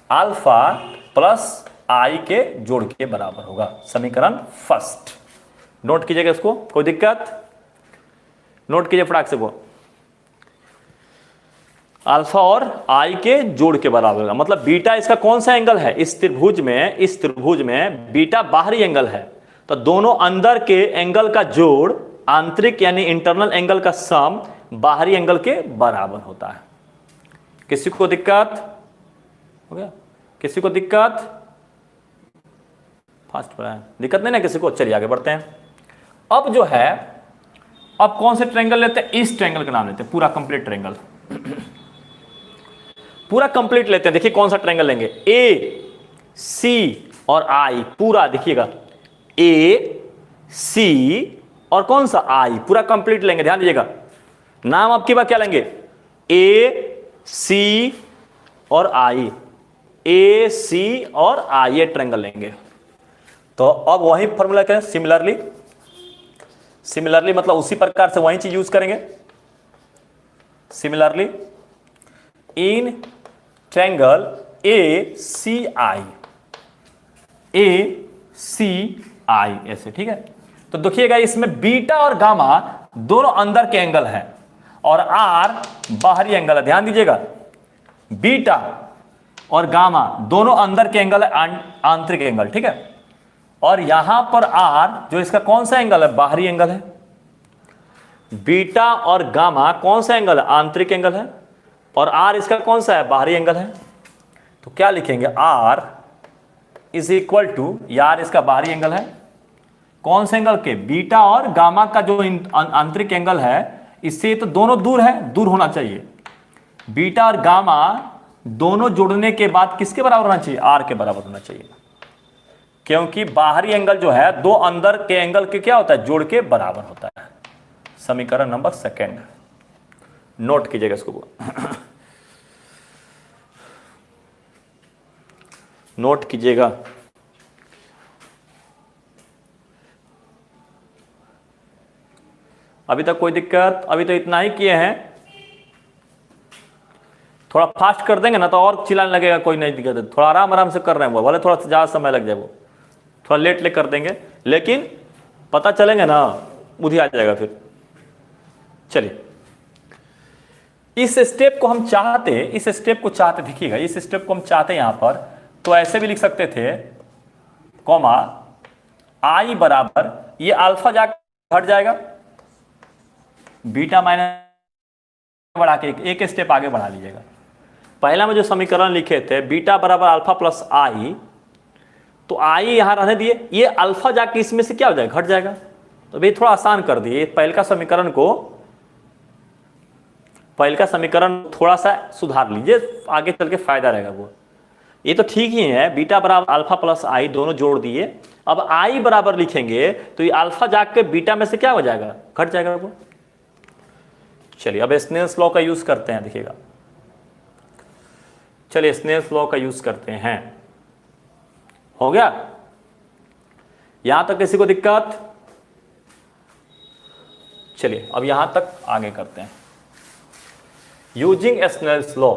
अल्फा प्लस आई के जोड़ के बराबर होगा। समीकरण फर्स्ट नोट कीजिएगा इसको, कोई दिक्कत? नोट कीजिए फटाक से वो। अल्फा और आई के जोड़ के बराबर होगा, मतलब बीटा इसका कौन सा एंगल है? इस त्रिभुज में बीटा बाहरी एंगल है। तो दोनों अंदर के एंगल का जोड़, आंतरिक यानी इंटरनल एंगल का सम बाहरी एंगल के बराबर होता है। किसी को दिक्कत हो गया? किसी को दिक्कत? फास्ट पढ़ा, दिक्कत नहीं ना किसी को? चलिए आगे बढ़ते हैं। अब जो है, अब कौन से ट्रायंगल लेते हैं? इस ट्रायंगल का नाम लेते हैं, पूरा कंप्लीट ट्रायंगल, पूरा कंप्लीट लेते हैं। देखिए कौन सा ट्रायंगल लेंगे? ए सी और आई, पूरा देखिएगा, ए सी और कौन सा आई, पूरा कंप्लीट लेंगे। ध्यान दीजिएगा, नाम आपकी बात क्या लेंगे, ए सी और आई, ए सी और आई, ये ट्रायंगल लेंगे। तो अब वही फॉर्मूला क्या है, सिमिलरली, सिमिलरली मतलब उसी प्रकार से वही चीज यूज करेंगे। सिमिलरली इन ट्रायंगल ए सी आई, ए सी आई, ऐसे, ठीक है। तो देखिएगा इसमें बीटा और गामा दोनों अंदर के एंगल हैं और आर बाहरी एंगल है। ध्यान दीजिएगा, बीटा और गामा दोनों अंदर के एंगल है, आंतरिक एंगल, ठीक है। और यहां पर आर जो इसका कौन सा एंगल है, बाहरी एंगल है। बीटा और गामा कौन सा एंगल है, आंतरिक एंगल है, और आर इसका कौन सा है, बाहरी एंगल है। तो क्या लिखेंगे, आर इज इक्वल टू, यार इसका बाहरी एंगल है, कौन से एंगल के, बीटा और गामा का जो आंतरिक एंगल है, इससे तो दोनों दूर है, दूर होना चाहिए। बीटा और गामा दोनों जोड़ने के बाद किसके बराबर होना चाहिए, आर के बराबर होना चाहिए, क्योंकि बाहरी एंगल जो है दो अंदर के एंगल के क्या होता है, जोड़ के बराबर होता है। समीकरण नंबर सेकेंड, नोट कीजिएगा इसको, नोट कीजिएगा। अभी तक कोई दिक्कत, अभी तो इतना ही किए हैं, थोड़ा फास्ट कर देंगे ना तो और चिल्लाने लगेगा, कोई नहीं दिक्कत है, थोड़ा आराम आराम से कर रहे हैं वो, भले थोड़ा ज़्यादा समय लग जाए, वो थोड़ा लेट ले कर देंगे, लेकिन पता चलेंगे ना, बुद्धि आ जाएगा फिर। चलिए, इस स्टेप को हम चाहते, इस स्टेप को चाहते, देखिएगा इस स्टेप को हम चाहते यहां पर, तो ऐसे भी लिख सकते थे, कॉमा आई बराबर, ये अल्फा जाकर हट जाएगा, बीटा माइनस बढ़ा के एक स्टेप आगे बढ़ा लीजिएगा। पहला में जो समीकरण लिखे थे, बीटा बराबर अल्फा प्लस आई, तो आई यहां रहने दिए, ये अल्फा जाके इसमें से क्या हो जाएगा, घट जाएगा। तो भाई थोड़ा आसान कर दिए, पहले का समीकरण को, पहले का समीकरण थोड़ा सा सुधार लीजिए, आगे चल के फायदा रहेगा वो। ये तो ठीक ही है, बीटा बराबर अल्फा प्लस आई दोनों जोड़ दिए, अब आई बराबर लिखेंगे तो ये अल्फा जाग के बीटा में से क्या हो जाएगा, घट जाएगा वो। चलिए अब स्नेल्स लॉ का यूज करते हैं, देखिएगा, चलिए स्नेल्स लॉ का यूज करते हैं। हो गया यहां तक, किसी को दिक्कत? चलिए अब यहां तक आगे करते हैं। Using Snell's law,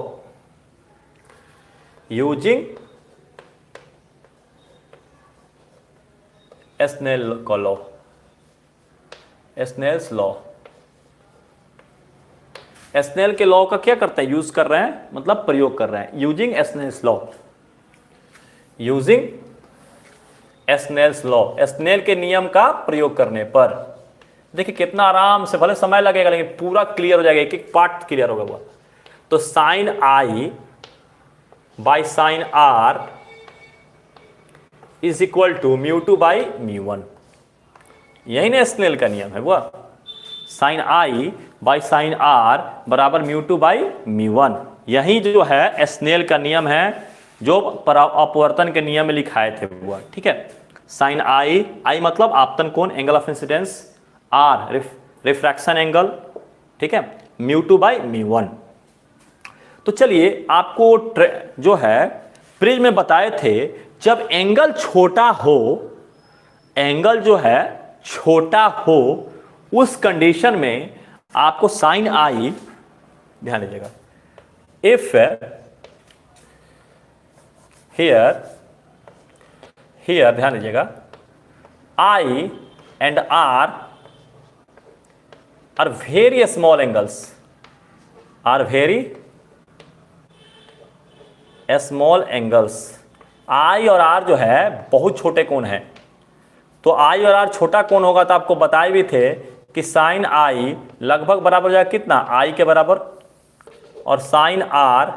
using Snell का लॉ, स्नेल्स लॉ, स्नेल के लॉ का क्या करते हैं, यूज कर रहे हैं, मतलब प्रयोग कर रहे हैं। Using Snell's law, using Snell's law, Snell के नियम का प्रयोग करने पर, देखिए कितना आराम से, भले समय लगेगा लेकिन पूरा क्लियर हो जाएगा, एक एक पार्ट क्लियर होगा हुआ। तो sine I by sine r is equal to mu two by mu one, यही ना स्नेल का नियम है वो। Sine I by sine are बराबर mu two by mu one, यही जो है स्नेल का नियम है, जो अपवर्तन के नियम में लिखाए थे वो, ठीक है। साइन आई, आई मतलब आपतन कोण, angle of incidence, R refraction angle, ठीक है, mu two by mu one. तो चलिए आपको जो है प्रिज्म में बताए थे, जब एंगल छोटा हो, एंगल जो है छोटा हो, उस कंडीशन में आपको साइन आई, ध्यान दीजिएगा, इफ हियर ध्यान दीजिएगा, i and r are very small angles, are very small angles, i और आर जो है बहुत छोटे कोण हैं। तो आई और आर छोटा कोण होगा तो आपको बताए भी थे कि साइन आई लगभग बराबर हो जाएगा कितना, आई के बराबर, और साइन आर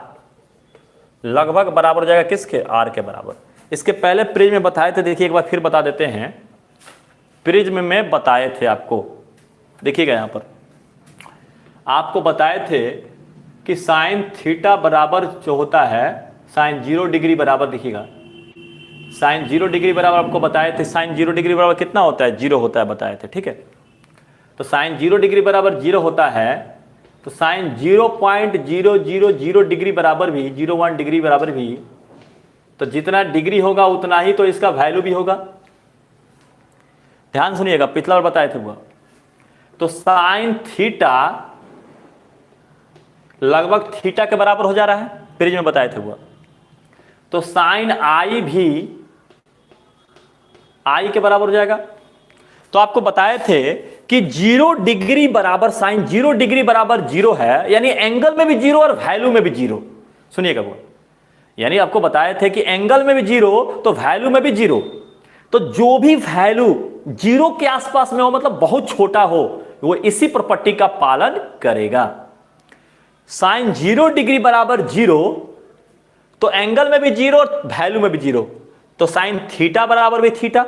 लगभग बराबर हो जाएगा किसके, आर के बराबर। इसके पहले प्रिज्म में बताए थे, देखिए एक बार फिर बता देते हैं, प्रिज्म में बताए थे आपको, देखिएगा यहां पर आपको बताए थे कि साइन थीटा बराबर जो होता है साइन 0 डिग्री बराबर, देखिएगा साइन 0 डिग्री बराबर आपको बताए थे, साइन 0 डिग्री बराबर कितना होता है, 0 होता है बताए थे, ठीक है। तो साइन 0 डिग्री बराबर 0 होता है, तो साइन 0.000 डिग्री बराबर भी 01 डिग्री बराबर भी, तो जितना डिग्री होगा उतना ही तो इसका वैल्यू भी होगा। ध्यान सुनिएगा, पिछला बार बताए थे वो। तो साइन थीटा लगभग थीटा के बराबर हो जा रहा है, पेज में बताए थे वो। तो साइन आई भी आई के बराबर हो जाएगा। तो आपको बताए थे कि 0 डिग्री बराबर साइन 0 डिग्री बराबर 0 है, यानी एंगल में भी 0 और वैल्यू में भी 0। सुनिएगा वो, यानी आपको बताए थे कि एंगल में भी 0 तो वैल्यू में भी 0। तो जो भी वैल्यू 0 के आसपास में हो, मतलब बहुत छोटा हो, वो इसी प्रॉपर्टी का पालन करेगा। साइन 0 डिग्री बराबर 0 तो एंगल में भी 0 और वैल्यू में भी 0, तो साइन थीटा बराबर भी थीटा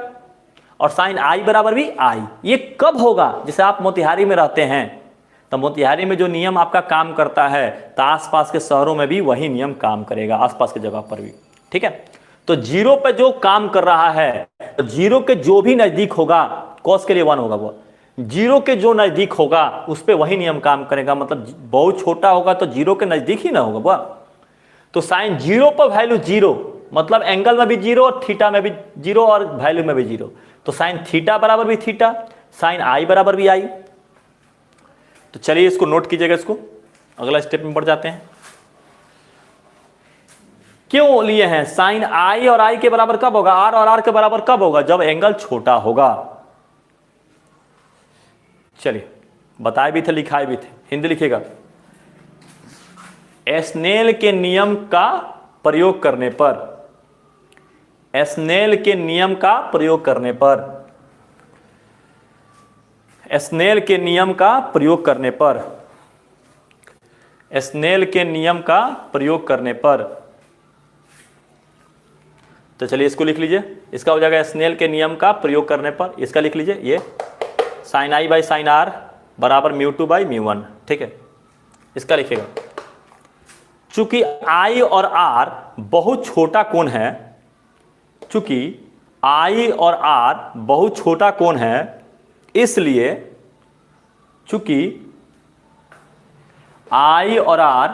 और साइन आई बराबर भी आई। ये कब होगा? जैसे आप मोतिहारी में रहते हैं, तो मोतिहारी में जो नियम आपका काम करता है, तो आसपास के शहरों में भी वही नियम काम करेगा, आसपास के जगह पर भी। ठीक है, तो 0 पे जो काम कर रहा है, तो 0 के जो भी नजदीक होगा, कॉस के लिए 1 होगा, वो 0 के जो नजदीक होगा उस पर वही नियम काम करेगा। मतलब बहुत छोटा होगा तो 0 के नजदीक ही ना होगा वो। तो साइन 0 पर वैल्यू 0, मतलब एंगल में भी 0 और थीटा में भी 0 और वैल्यू में भी 0, तो साइन थीटा बराबर भी थीटा, साइन आई बराबर भी आई। तो चलिए इसको नोट कीजिएगा, इसको अगला स्टेप में बढ़ जाते हैं। क्यों लिए हैं? साइन आई और आई के बराबर कब होगा? आर और आर के बराबर कब होगा? जब एंगल छोटा होगा। चलिए बताए भी थे, लिखाए भी थे, हिंदी लिखिएगा। स्नेल के नियम का प्रयोग करने पर, स्नेल के नियम का प्रयोग करने पर, स्नेल के नियम का प्रयोग करने पर, स्नेल के नियम का प्रयोग करने पर, तो चलिए इसको लिख लीजिए। इसका हो जाएगा स्नेल के नियम का प्रयोग करने पर, इसका लिख लीजिए, ये sine I by sine are बराबर μ2 बाई μ1। ठीक है, इसका लिखिएगा। चूंकि आई और आर बहुत छोटा कोण है, चूंकि आई और आर बहुत छोटा कोण है, इसलिए चूंकि आई और आर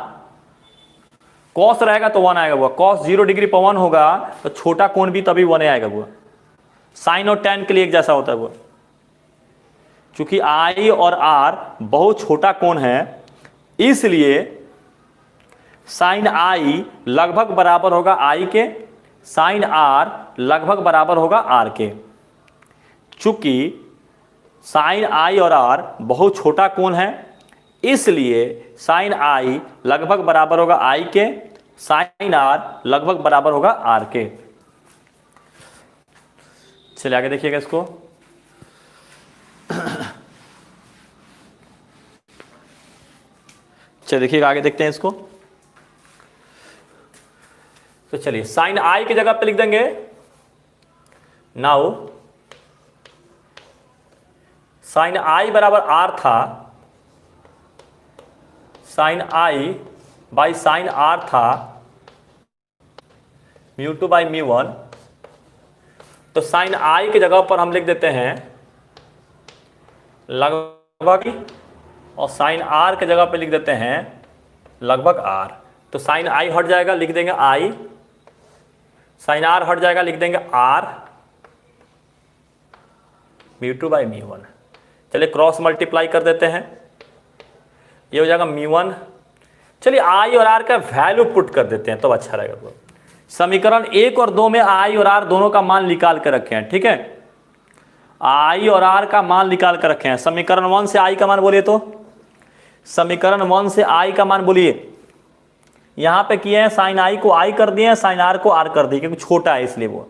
कॉस रहेगा तो 1 आएगा वो, कॉस 0 डिग्री पर 1 होगा तो छोटा कोण भी तभी 1 आएगा वो। साइन और टैन के लिए एक जैसा होता है वो। चूंकि आई और आर बहुत छोटा कोण है, इसलिए साइन आई लगभग बराबर होगा आई के, साइन आर लगभग बराबर होगा आर के। चूंकि साइन आई और आर बहुत छोटा कोण है, इसलिए साइन आई लगभग बराबर होगा आई के, साइन आर लगभग बराबर होगा आर के। चलिए आगे देखिएगा इसको। चलिए देखिएगा, आगे देखते हैं इसको। तो चलिए साइन आई की जगह पे लिख देंगे, नाउ साइन आई बराबर आर था, sine I by sine R था μ2 बाई μ1। तो साइन आई की जगह पर हम लिख देते हैं लगभग, और साइन आर के जगह पे लिख देते हैं लगभग आर। तो साइन आई हट जाएगा, लिख देंगे आई, साइन आर हट जाएगा, लिख देंगे आर μ2 बाई μ1। चलिए क्रॉस मल्टीप्लाई कर देते हैं, ये हो जाएगा μ1। चलिए आई और आर का वैल्यू पुट कर देते हैं तो अच्छा रहेगा। समीकरण 1 और 2 में आई और आर दोनों का मान निकाल के रखे हैं। ठीक है, आई और आर का मान निकाल कर रखे हैं। समीकरण 1 से आई का मान बोलिए, तो समीकरण 1 से आई का मान बोलिए। यहां पे किए हैं साइन आई को आई कर दिए हैं, साइन आर को आर कर दिए, क्योंकि छोटा है इसलिए वो।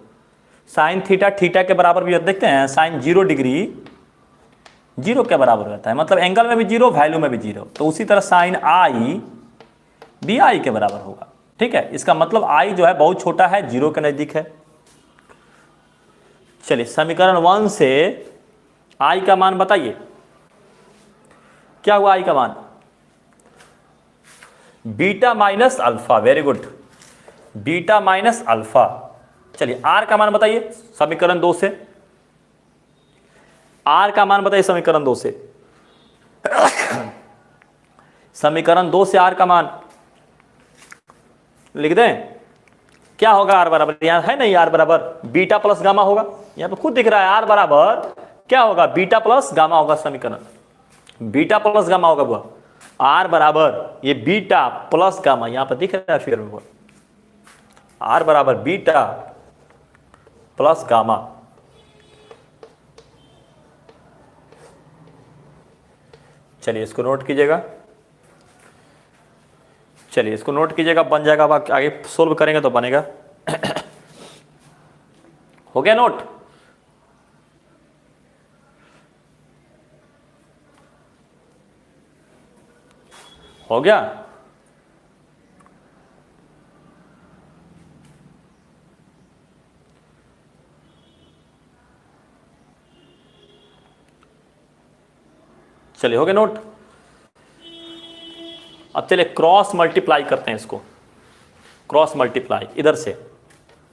साइन थीटा थीटा के बराबर भी देखते हैं, साइन 0 डिग्री 0 के बराबर रहता है, मतलब एंगल में भी 0 वैल्यू में भी 0। तो उसी तरह साइन आई भी आई के बराबर होगा। ठीक है, इसका मतलब आई जो है बहुत छोटा है, 0 के नजदीक है। चलिए समीकरण 1 से आई का मान बताइए, क्या हुआ आई का मान? Beta minus alpha. Very good, beta minus alpha. चलिए आर का मान बताइए समीकरण 2 से, आर का मान बताइए समीकरण 2 से। समीकरण 2 से आर का मान लिख दें। क्या होगा आर बराबर, यहां है नहीं आर बराबर बीटा प्लस गामा होगा, यहां पे खुद दिख रहा है आर बराबर क्या होगा, बीटा प्लस गामा होगा। समीकरण बीटा प्लस गामा होगा वो आर बराबर ये बीटा प्लस गामा, यहां पर दिख रहा है फिगर में वो आर बराबर बीटा प्लस गामा। चलिए इसको नोट कीजिएगा, चलिए इसको नोट कीजिएगा, बन जाएगा। अब आगे सोल्व करेंगे तो बनेगा। हो गया नोट? हो गया? चलिए हो गया नोट। अब चलिए क्रॉस मल्टीप्लाई करते हैं इसको, क्रॉस मल्टीप्लाई इधर से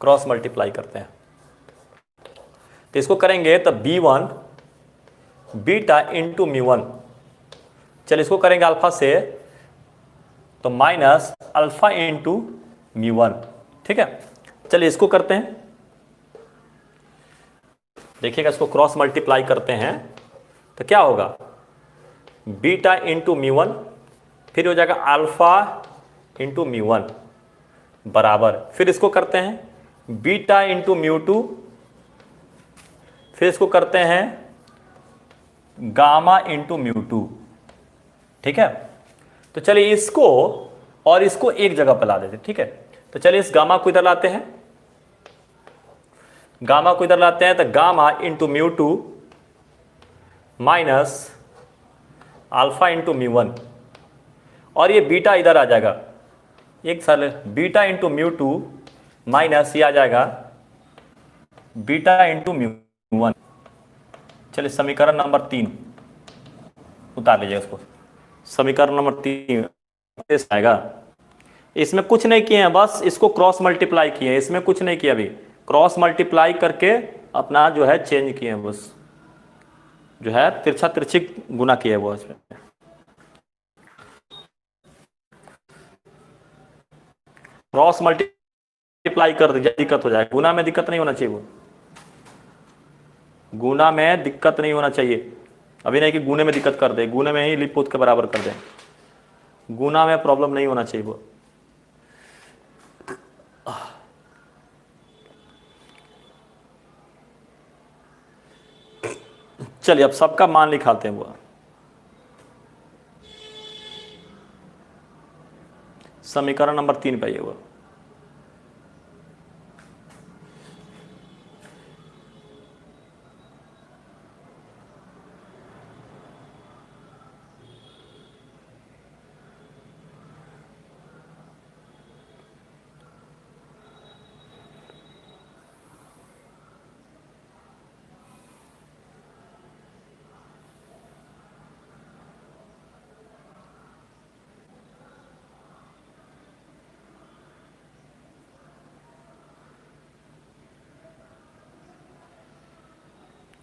क्रॉस मल्टीप्लाई करते हैं। तो इसको करेंगे तो b1 बीटा इंटू म्यू1, चलिए इसको करेंगे अल्फा से तो माइनस अल्फा इंटू म्यू1, ठीक है। चलिए इसको करते हैं, देखिएगा इसको क्रॉस मल्टीप्लाई करते हैं तो क्या होगा, बीटा इंटू म्यू1 फिर हो जाएगा अल्फा इंटू म्यू1 बराबर, फिर इसको करते हैं बीटा इंटू म्यू2, फिर इसको करते हैं गामा इंटू म्यू2, ठीक है। तो चलिए इसको और इसको एक जगह पर ला देते, ठीक है। तो चलिए इस गामा को इधर लाते हैं, गामा को इधर लाते हैं तो gamma into mu two minus alpha into mu one, और ये बीटा इधर आ जाएगा, एक साल बीटा इंटू म्यू2 माइनस ये आ जाएगा बीटा इंटू म्यू1। चलिए समीकरण नंबर 3 उतार लीजिए उसको, समीकरण नंबर 3 आएगा। इसमें कुछ नहीं किए हैं, बस इसको क्रॉस मल्टीप्लाई किए हैं, इसमें कुछ नहीं किया, अभी क्रॉस मल्टीप्लाई करके अपना जो है चेंज किए हैं, बस जो है तिरछा तिरछी गुना किए हैं वो इसमें। क्रॉस मल्टीप्लाई कर दीजिए, दिक्कत हो जाएगा, गुना में दिक्कत नहीं होना चाहिए, वो गुना में दिक्कत नहीं होना चाहिए। अभी नहीं कि गुने में दिक्कत कर दे, गुने में ही लिपोत के बराबर कर दे, गुना में प्रॉब्लम नहीं होना चाहिए वो। चलिए अब सबका मान लिखाते हैं वो, समीकरण नंबर 3 पे वो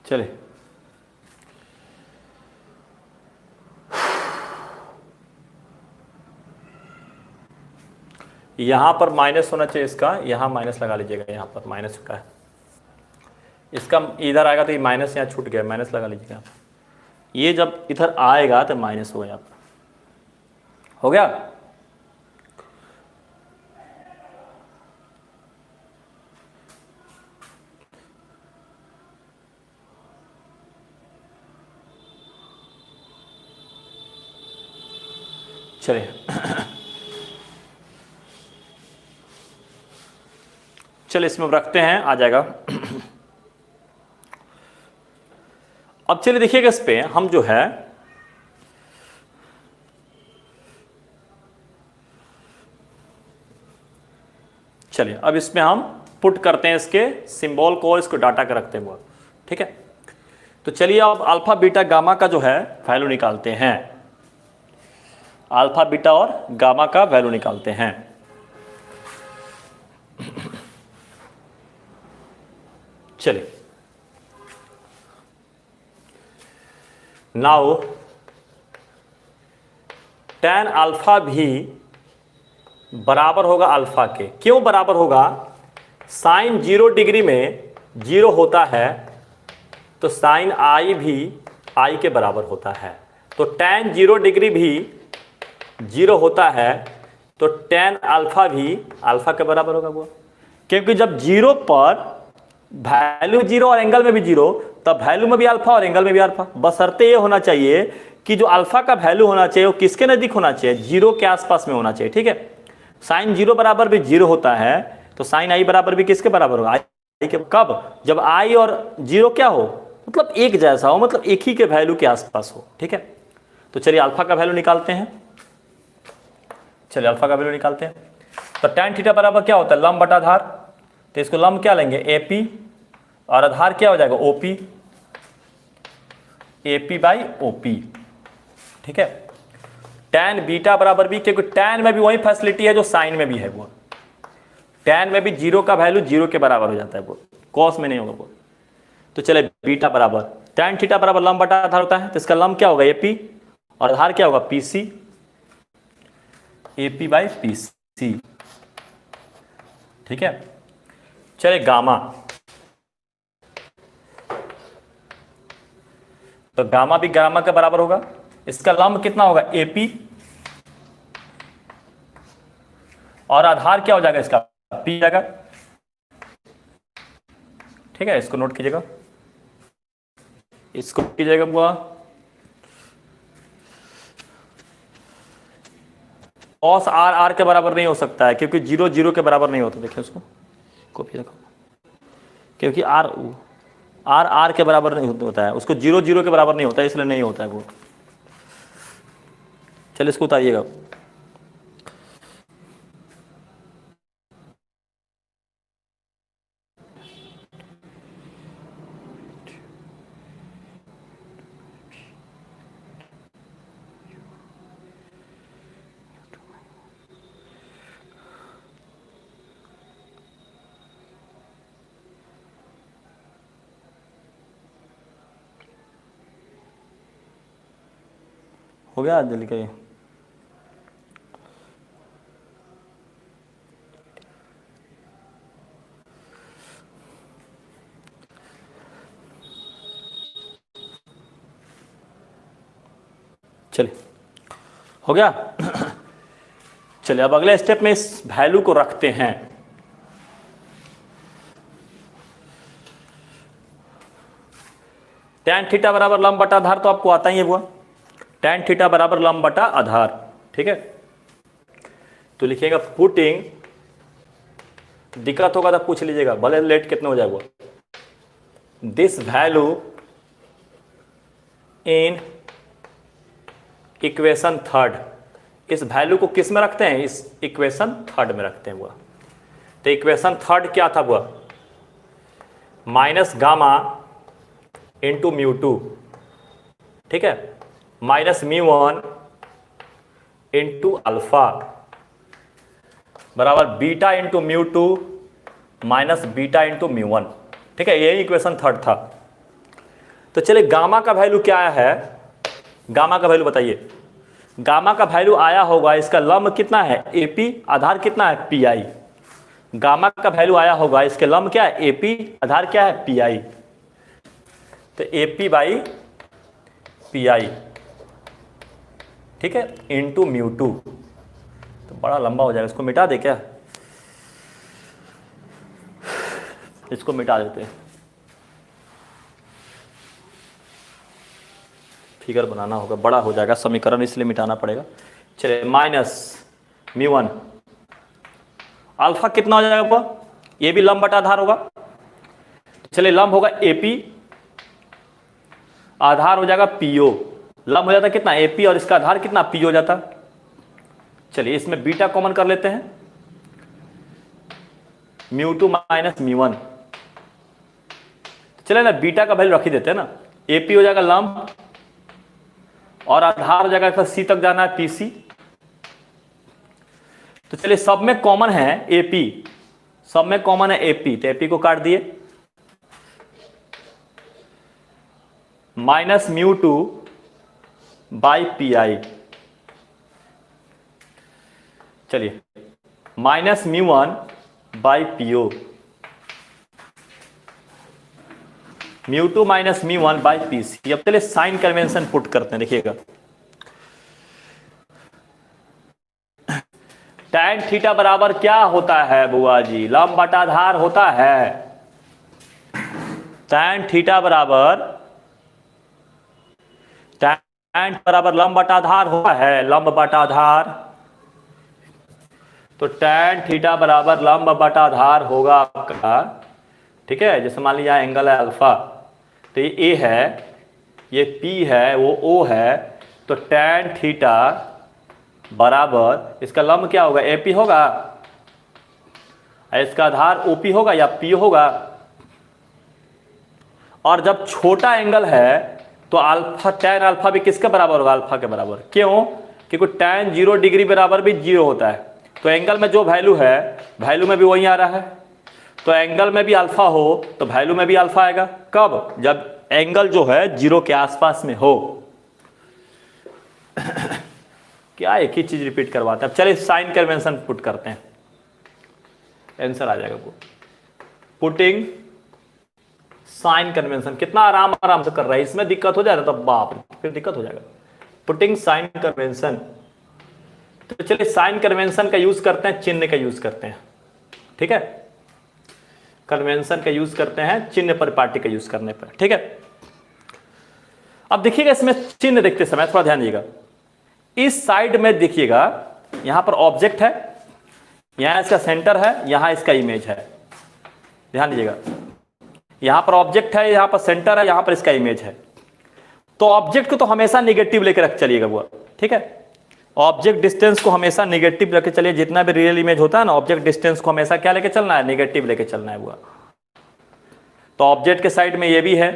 चले यहां पर माइनस होना चाहिए इसका, यहां माइनस लगा लीजिएगा, यहां पर माइनस का है, इसका इधर आएगा तो ये माइनस यहाँ छूट गया, माइनस लगा लीजिएगा। ये जब इधर आएगा तो माइनस होगा, यहाँ पर हो गया। चलिए चलिए इसमें रखते हैं, आ जाएगा। अब चलिए देखिएगा इस पे हम जो है चलिए अब इसमें हम पुट करते हैं इसके सिंबल को, इसको डाटा के रखते हैं वो, ठीक है। तो चलिए अब अल्फा बीटा गामा का जो है वैल्यू निकालते हैं, अल्फा बीटा और गामा का वैल्यू निकालते हैं। चलिए नाउ tan अल्फा भी बराबर होगा अल्फा के। क्यों बराबर होगा? साइन 0 डिग्री में 0 होता है तो साइन आई भी आई के बराबर होता है। तो tan 0 डिग्री भी 0 होता है तो tan अल्फा भी अल्फा के बराबर होगा वो। क्योंकि जब 0 पर वैल्यू 0 और एंगल में भी 0, तब वैल्यू में भी अल्फा और एंगल में भी अल्फा। बशर्ते ये होना चाहिए कि जो अल्फा का वैल्यू होना चाहिए वो किसके नजदीक होना चाहिए? 0 के आसपास में होना चाहिए। ठीक है, साइन 0 बराबर भी 0 होता है तो साइन आई बराबर भी किसके बराबर होगा? आई के। कब? जब आई और 0 क्या हो, मतलब एक जैसा हो, मतलब एक ही के वैल्यू के आसपास हो। ठीक है, तो चलिए अल्फा का वैल्यू निकालते हैं। चलिए अल्फा का वैल्यू निकालते हैं। तो tan थीटा बराबर क्या होता है? लंब बटा आधार। तो इसको लंब क्या लेंगे? AP, और आधार क्या हो जाएगा? OP, AP by OP। ठीक है, tan बीटा बराबर भी, क्योंकि tan में भी वही फैसिलिटी है जो साइन में भी है। वो tan में भी 0 का वैल्यू 0 के बराबर हो जाता है, वो कॉस में नहीं होगा वो। तो चले बीटा बराबर tan थीटा बराबर लंब बटा आधार होता है, तो इसका लंब क्या होगा? AP, और आधार क्या होगा? PC, AP by PC। ठीक है, चले गामा। तो गामा भी गामा के बराबर होगा। इसका लंब कितना होगा? AP, और आधार क्या हो जाएगा इसका? P जाएगा। ठीक है, इसको नोट कीजिएगा, इसको कीजिएगा बुआ। कॉस आर आर के बराबर नहीं हो सकता है, क्योंकि 0 0 के बराबर नहीं होता। देखिए उसको कॉपी रखो, क्योंकि आर आर आर के बराबर नहीं होता है, उसको 0 0 के बराबर नहीं होता है, इसलिए नहीं होता है वो। चलिए इसको उतारिएगा। हो गया जल्दी करिए। चलिए हो गया। चलिए अब अगले स्टेप में इस वैल्यू को रखते हैं। tan थीटा बराबर लंब बटा आधार तो आपको आता ही है वो। tan थीटा बराबर लंब बटा आधार। ठीक है, तो लिखिएगा पुटिंग, दिक्कत होगा तो पूछ लीजिएगा, भले लेट कितना हो जाएगा। This value in equation third. इस वैल्यू को किस में रखते हैं? इस इक्वेशन थर्ड में रखते हैं वो। तो इक्वेशन थर्ड क्या था वो? Minus gamma into μ2। ठीक है, माइनस μ1 इंटू अल्फा बराबर beta into μ2 minus beta into μ1। ठीक है, यही इक्वेशन थर्ड था। तो चलिए गामा का वैल्यू क्या आया है? गामा का वैल्यू बताइए। गामा का वैल्यू आया होगा, इसका लंब कितना है? AP, आधार कितना है? PI। गामा का वैल्यू आया होगा, इसके लंब क्या है? AP, आधार क्या है? PI। तो AP बाई PI। ठीक है, इंटू μ2। तो बड़ा लंबा हो जाएगा, इसको मिटा दे क्या? इसको मिटा देते हैं, फिगर बनाना होगा, बड़ा हो जाएगा समीकरण, इसलिए मिटाना पड़ेगा। चलिए माइनस μ1, अल्फा कितना हो जाएगा वो? ये भी लंब बटा आधार होगा। चलिए लंब होगा AP, आधार हो जाएगा PO। लंब हो जाता कितना? AP, और इसका आधार कितना? P हो जाता। चलिए इसमें बीटा कॉमन कर लेते हैं, μ2 माइनस μ1। चलिए ना बीटा का वैल्यू रख ही देते हैं ना। AP हो जाएगा लंब, और आधार हो जाएगा C तक जाना है PC। तो चलिए सब में कॉमन है AP, सब में कॉमन है AP, तो AP को काट दिए। माइनस μ2 बाई PI, चलिए minus mu one by P O, mu two minus mu one by P C. अब चलिए साइन कन्वेंशन पुट करते हैं, देखिएगा टैन थीटा बराबर क्या होता है बुआ जी, लंब बटाधार होता है। टैन थीटा बराबर लंब बटाधार होता है, लंब बटाधार। तो टैन थीटा बराबर लंब बटाधार होगा आपका, ठीक है। जैसे मान लीजिए एंगल है अल्फा, तो ये ए है, ये पी है, वो ओ है, तो टैन थीटा बराबर इसका लंब क्या होगा, एपी होगा, इसका आधार ओपी होगा या पी होगा। और जब छोटा एंगल है तो अल्फा, टैन अल्फा भी किसके बराबर होगा, अल्फा के बराबर। क्यों, क्योंकि टैन 0 डिग्री बराबर भी 0 होता है, तो एंगल में जो वैल्यू है वैल्यू में भी वही आ रहा है। तो एंगल में भी अल्फा हो तो वैल्यू में भी अल्फा आएगा। कब, जब एंगल जो है 0 के आसपास में हो। क्या एक ही चीज रिपीट करवाते हैं। अब चलिए साइन कन्वेंशन पुट करते हैं, आंसर आ जाएगा वो। पुटिंग साइन कन्वेंशन, कितना आराम आराम से कर रहा है, इसमें दिक्कत हो जाएगा तब बाप फिर दिक्कत हो जाएगा। पुटिंग साइन कन्वेंशन, तो चलिए साइन कन्वेंशन का यूज करते हैं, चिन्ह का यूज करते हैं, ठीक है। कन्वेंशन का यूज करते हैं चिन्ह परिपाटी का यूज करने पर, ठीक है। अब देखिएगा इसमें चिन्ह देखते समय थोड़ा ध्यान दीजिएगा। इस साइड में देखिएगा यहां पर ऑब्जेक्ट है, यहां इसका सेंटर है, यहां इसका इमेज है। ध्यान दीजिएगा, यहां पर ऑब्जेक्ट है, यहां पर सेंटर है, यहां पर इसका इमेज है। तो ऑब्जेक्ट को तो हमेशा निगेटिव लेकर रख चलिएगा वो, ठीक है। ऑब्जेक्ट डिस्टेंस को हमेशा निगेटिव लेके चलिए, जितना भी रियल इमेज होता है ना, ऑब्जेक्ट डिस्टेंस को हमेशा क्या लेके चलना है, निगेटिव लेके चलना है वो। तो ऑब्जेक्ट के साइड में ये भी है,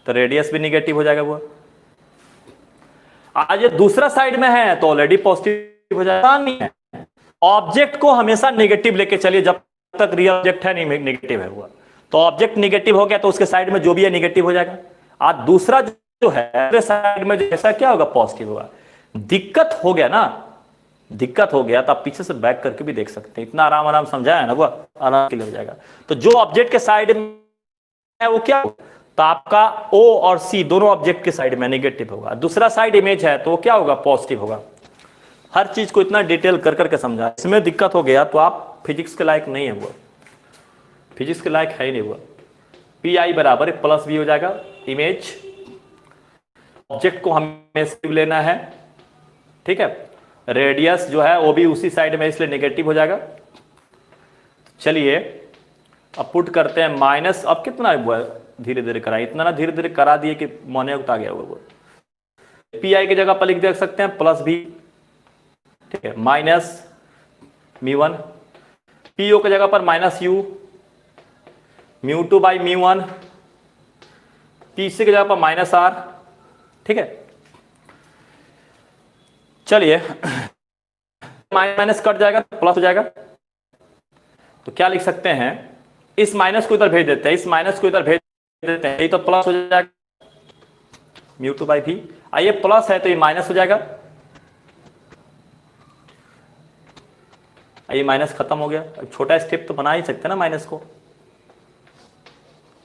तो रेडियस भी निगेटिव हो जाएगा वो। आज ये दूसरा साइड में है तो ऑलरेडी पॉजिटिव हो जाएगा। नहीं है, ऑब्जेक्ट को हमेशा निगेटिव लेके चलिए, जब तक रियल ऑब्जेक्ट है नहीं निगेटिव है वो। तो ऑब्जेक्ट निगेटिव हो गया तो उसके साइड में जो भी है निगेटिव हो जाएगा। आज दूसरा जो है साइड में जैसा क्या होगा, पॉजिटिव होगा। दिक्कत हो गया ना, दिक्कत हो गया तो आप पीछे से बैक करके भी देख सकते हैं। इतना आराम आराम समझाया है ना, वो आराम के लिए हो जाएगा। तो जो ऑब्जेक्ट के साइड में है वो क्या होगा, तो आपका O और C दोनों ऑब्जेक्ट के साइड में नेगेटिव होगा। दूसरा साइड इमेज है तो वो क्या होगा, पॉजिटिव होगा। हर चीज को इतना डिटेल कर करके समझा, इसमें दिक्कत हो गया तो आप फिजिक्स के लायक नहीं है वो, फिजिक्स के लायक है ही नहीं वो। पी आई बराबर प्लस भी हो जाएगा, इमेज ऑब्जेक्ट को हमें सिर्फ लेना है, ठीक है। रेडियस जो है वो भी उसी साइड में, इसलिए नेगेटिव हो जाएगा। चलिए अब पुट करते हैं माइनस। अब कितना धीरे धीरे कराए, इतना ना धीरे धीरे करा दिए कि मौने उगता गया वो। पी आई की जगह पर लिख देख सकते हैं प्लस भी, ठीक है, minus mu one. P O की जगह पर minus U, mu two by mu one. P C की जगह पर माइनस आर, ठीक है। चलिए माइनस कट जाएगा प्लस हो जाएगा, तो क्या लिख सकते हैं, इस माइनस को इधर भेज देते हैं, इस माइनस को इधर भेज देते हैं, ये तो प्लस हो जाएगा म्यू टू बाई भी। ये प्लस है तो ये माइनस हो जाएगा, ये माइनस खत्म हो गया। छोटा स्टेप तो बना ही सकते हैं ना माइनस को,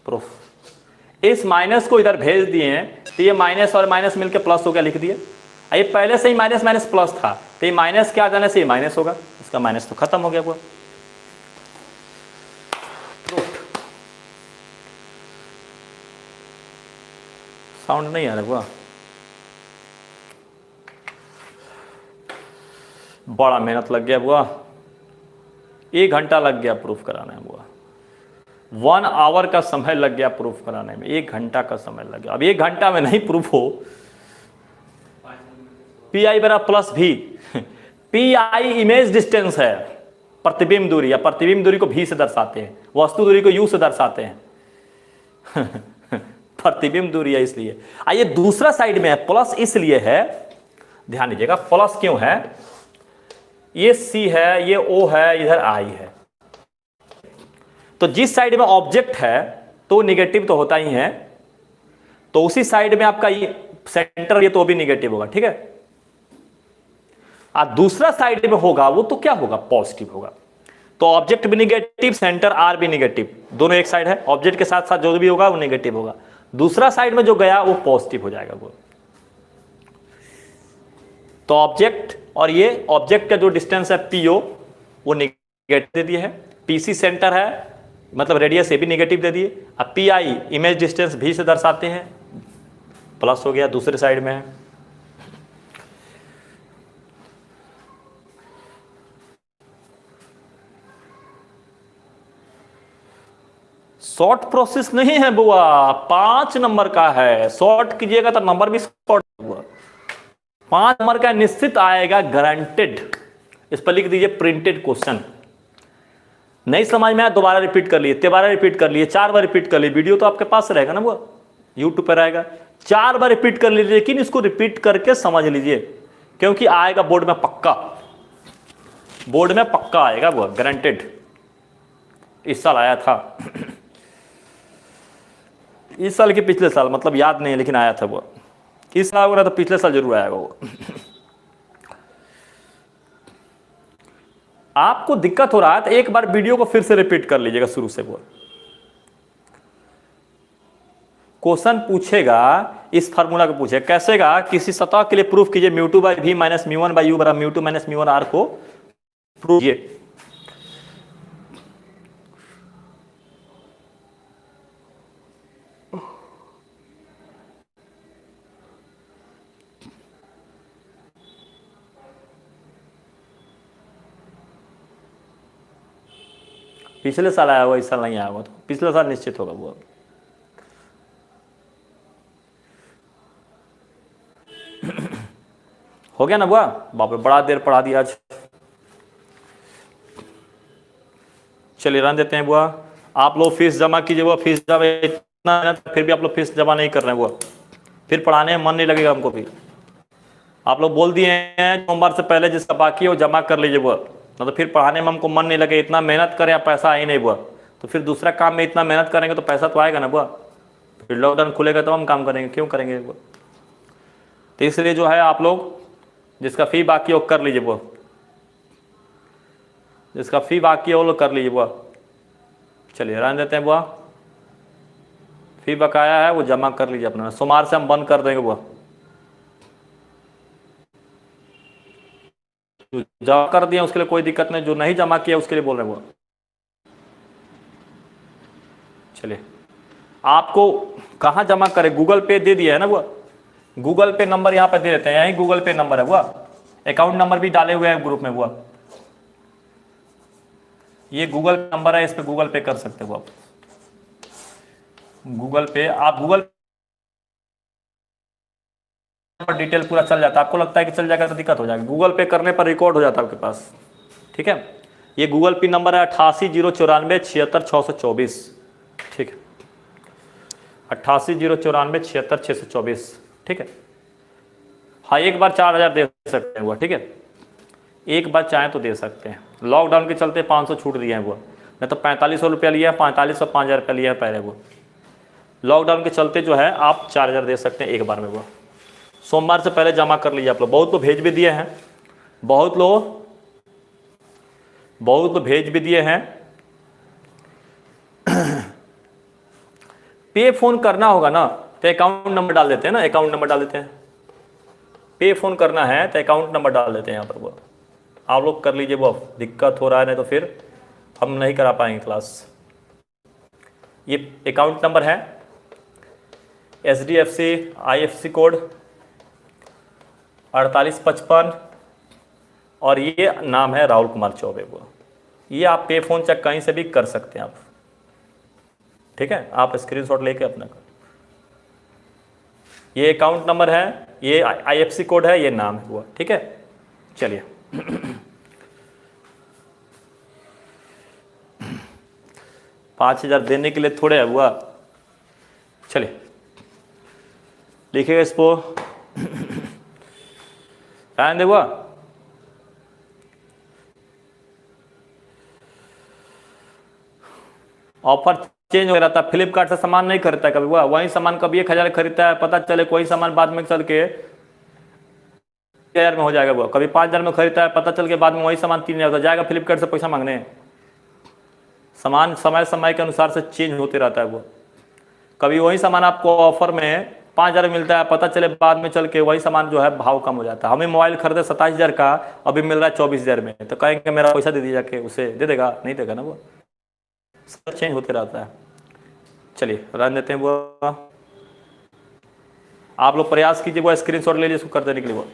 प्रूफ। इस माइनस को इधर भेज दिए हैं तो ये माइनस और माइनस मिलकर प्लस हो गया, लिख दिए। ये पहले से ही माइनस माइनस प्लस था, तो ये माइनस के आ जाने से ये माइनस होगा, इसका माइनस तो खत्म हो गया वो। साउंड नहीं आ रहा हुआ, बड़ा मेहनत लग गया हुआ, 1 घंटा लग गया प्रूफ कराने में हुआ। 1 आवर का समय लग गया प्रूफ कराने में, 1 घंटा का समय लग गया। अब 1 घंटा में नहीं प्रूफ हो। पी आई बराबर प्लस भी, पी आई इमेज डिस्टेंस है, प्रतिबिंब दूरी, या प्रतिबिंब दूरी को भी से दर्शाते हैं, वस्तु दूरी को यू से दर्शाते हैं। प्रतिबिंब दूरी है इसलिए। आइए दूसरा साइड में है प्लस, इसलिए है, ध्यान दीजिएगा प्लस क्यों है। ये C है, ये O है, इधर I है। तो जिस साइड में ऑब्जेक्ट है तो निगेटिव तो होता ही है, तो उसी साइड में आपका ये सेंटर, ये तो भी निगेटिव होगा, ठीक है। और दूसरा साइड में होगा वो तो क्या होगा, पॉजिटिव होगा। तो ऑब्जेक्ट भी निगेटिव, सेंटर आर भी निगेटिव, दोनों एक साइड है, ऑब्जेक्ट के साथ साथ जो भी होगा वो नेगेटिव होगा, दूसरा साइड में जो गया वो पॉजिटिव हो जाएगा वो। तो ऑब्जेक्ट और ये ऑब्जेक्ट का जो डिस्टेंस है पीओ वो नेगेटिव दे दिया है, पीसी सेंटर है मतलब रेडियस ए भी नेगेटिव दे दिए, अब पी आई इमेज डिस्टेंस भी से दर्शाते हैं, प्लस हो गया, दूसरे साइड में है। शॉर्ट प्रोसेस नहीं है बुआ, 5 नंबर का है, शॉर्ट कीजिएगा तो नंबर भी शॉर्ट हुआ, 5 नंबर का निश्चित आएगा, गारंटेड। इस पर लिख दीजिए प्रिंटेड क्वेश्चन। नहीं समझ में आया दोबारा रिपीट कर लिए, 13 बार रिपीट कर लिए, 4 बार रिपीट कर लिए, वीडियो तो आपके पास रहेगा ना, वो यूट्यूब पर रहेगा, 4 बार रिपीट कर लीजिए, लेकिन इसको रिपीट करके समझ लीजिए, क्योंकि आएगा बोर्ड में पक्का, बोर्ड में पक्का आएगा वो, गारंटेड। इस साल आया था इस साल के पिछले साल, मतलब याद नहीं है लेकिन आया था वो, इस साल होगा तो पिछले साल जरूर आएगा वो। आपको दिक्कत हो रहा है तो एक बार वीडियो को फिर से रिपीट कर लीजिएगा शुरू से। वो क्वेश्चन पूछेगा, इस फार्मूला को पूछेगा, कैसेगा, किसी सतह के लिए प्रूफ कीजिए mu two by v minus mu one by u बराबर mu two minus mu one r को प्रूफ कीजिए। पिछले साल आया हुआ, इस साल नहीं आया हुआ, तो पिछले साल निश्चित होगा वो। हो गया ना बुआ, बाप रे बड़ा देर पढ़ा दिया आज। चलिए रहने देते हैं बुआ, आप लोग फीस जमा कीजिए बुआ, फीस जमा इतना फिर भी आप लोग फीस जमा नहीं कर रहे हैं बुआ, फिर पढ़ाने में मन नहीं लगेगा हमको भी। आप लोग बोल दिए हैं सोमवार से पहले जिसका बाकी है वो जमा कर लीजिए बुआ, ना तो फिर पढ़ाने में हमको मन नहीं लगे, इतना मेहनत करें पैसा आई नहीं बुआ, तो फिर दूसरा काम में इतना मेहनत करेंगे तो पैसा तो आएगा ना बुआ, फिर लॉकडाउन खुलेगा तो हम काम करेंगे, क्यों करेंगे बुआ। तो इसलिए जो है आप लोग जिसका फी बाकी है वो कर लीजिए बुआ, जिसका फी बाकी है वो लोग कर लीजिए बुआ। चलिए रहने देते हैं बुआ, फी बकाया है वो जमा कर लीजिए अपना, सोमवार से हम बंद कर देंगे बुआ, जो जमा कर दिए उसके लिए कोई दिक्कत नहीं, जो नहीं जमा किया उसके लिए बोल रहे हैं वो। चलिए आपको कहाँ जमा करें, गूगल पे दे दिया है ना वो, गूगल पे नंबर यहाँ पे दे देते हैं, यही गूगल पे नंबर है वो, अकाउंट नंबर भी डाले हुए हैं ग्रुप में वो, ये गूगल नंबर है, इस पे गूगल पे कर सकते हो आप, गूगल पे आप गूगल पर डिटेल पूरा चल जाता है। आपको लगता है कि चल जाएगा तो दिक्कत हो जाएगी, गूगल पे करने पर रिकॉर्ड हो जाता है आपके पास, ठीक है। ये गूगल पे नंबर है 8809476624, ठीक है, 8809476624, ठीक है। हाँ एक बार 4000 दे सकते हैं वो, ठीक है, एक बार चाहें तो दे सकते हैं, लॉकडाउन के चलते 500 छूट दिए हैं वो, नहीं तो 4500 रुपया लिया, 4500 5000 रुपया लिया है पहले वो, लॉकडाउन के चलते जो है आप 4000 दे सकते हैं एक बार में वो। सोमवार से पहले जमा कर लीजिए आप लोग, बहुत लोग भेज भी दिए हैं, बहुत लोग भेज भी दिए हैं। पे फोन करना होगा ना तो अकाउंट नंबर डाल देते हैं ना, अकाउंट नंबर डाल देते हैं, पे फोन करना है तो अकाउंट नंबर डाल देते हैं यहाँ पर वो, आप लोग कर लीजिए वो, दिक्कत हो रहा है नहीं तो फिर हम नहीं करा पाएंगे क्लास। ये अकाउंट नंबर है HDFC IFSC कोड 4855 और ये नाम है राहुल कुमार चौबे वो, ये आप पे फोन चेक कहीं से भी कर सकते हैं आप, ठीक है, आप स्क्रीनशॉट लेके अपना कर। ये अकाउंट नंबर है, ये IFSC कोड है, ये नाम है हुआ, ठीक है। चलिए 5000 देने के लिए थोड़े है हुआ, चलिए लिखिएगा इसको, दे हुआ ऑफर चेंज हो रहा था, फ्लिपकार्ट से सामान नहीं खरीदता है कभी हुआ, वही सामान कभी 1000 खरीदता है, पता चले कोई सामान बाद में चल के 3,000 में हो जाएगा वो, कभी 5,000 में खरीदता है, पता चल के बाद में वही सामान 3,000 का जाएगा फ्लिपकार्ट से पैसा मांगने। सामान समय समय के अनुसार से चेंज होते रहता है वो। कभी वही सामान आपको ऑफर में 5,000 में मिलता है, पता चले बाद में चल के वही सामान जो है भाव कम हो जाता है। हमें मोबाइल खरीदे 27,000 का, अभी मिल रहा है 24,000 में, तो कहेंगे मेरा पैसा दे दीजिए जाके, उसे दे देगा? नहीं देगा ना वो, सब चेंज होते रहता है। चलिए रन देते हैं वो, आप लोग प्रयास कीजिए वो स्क्रीनशॉट ले लीजिए इसको कर देने के लिए वो।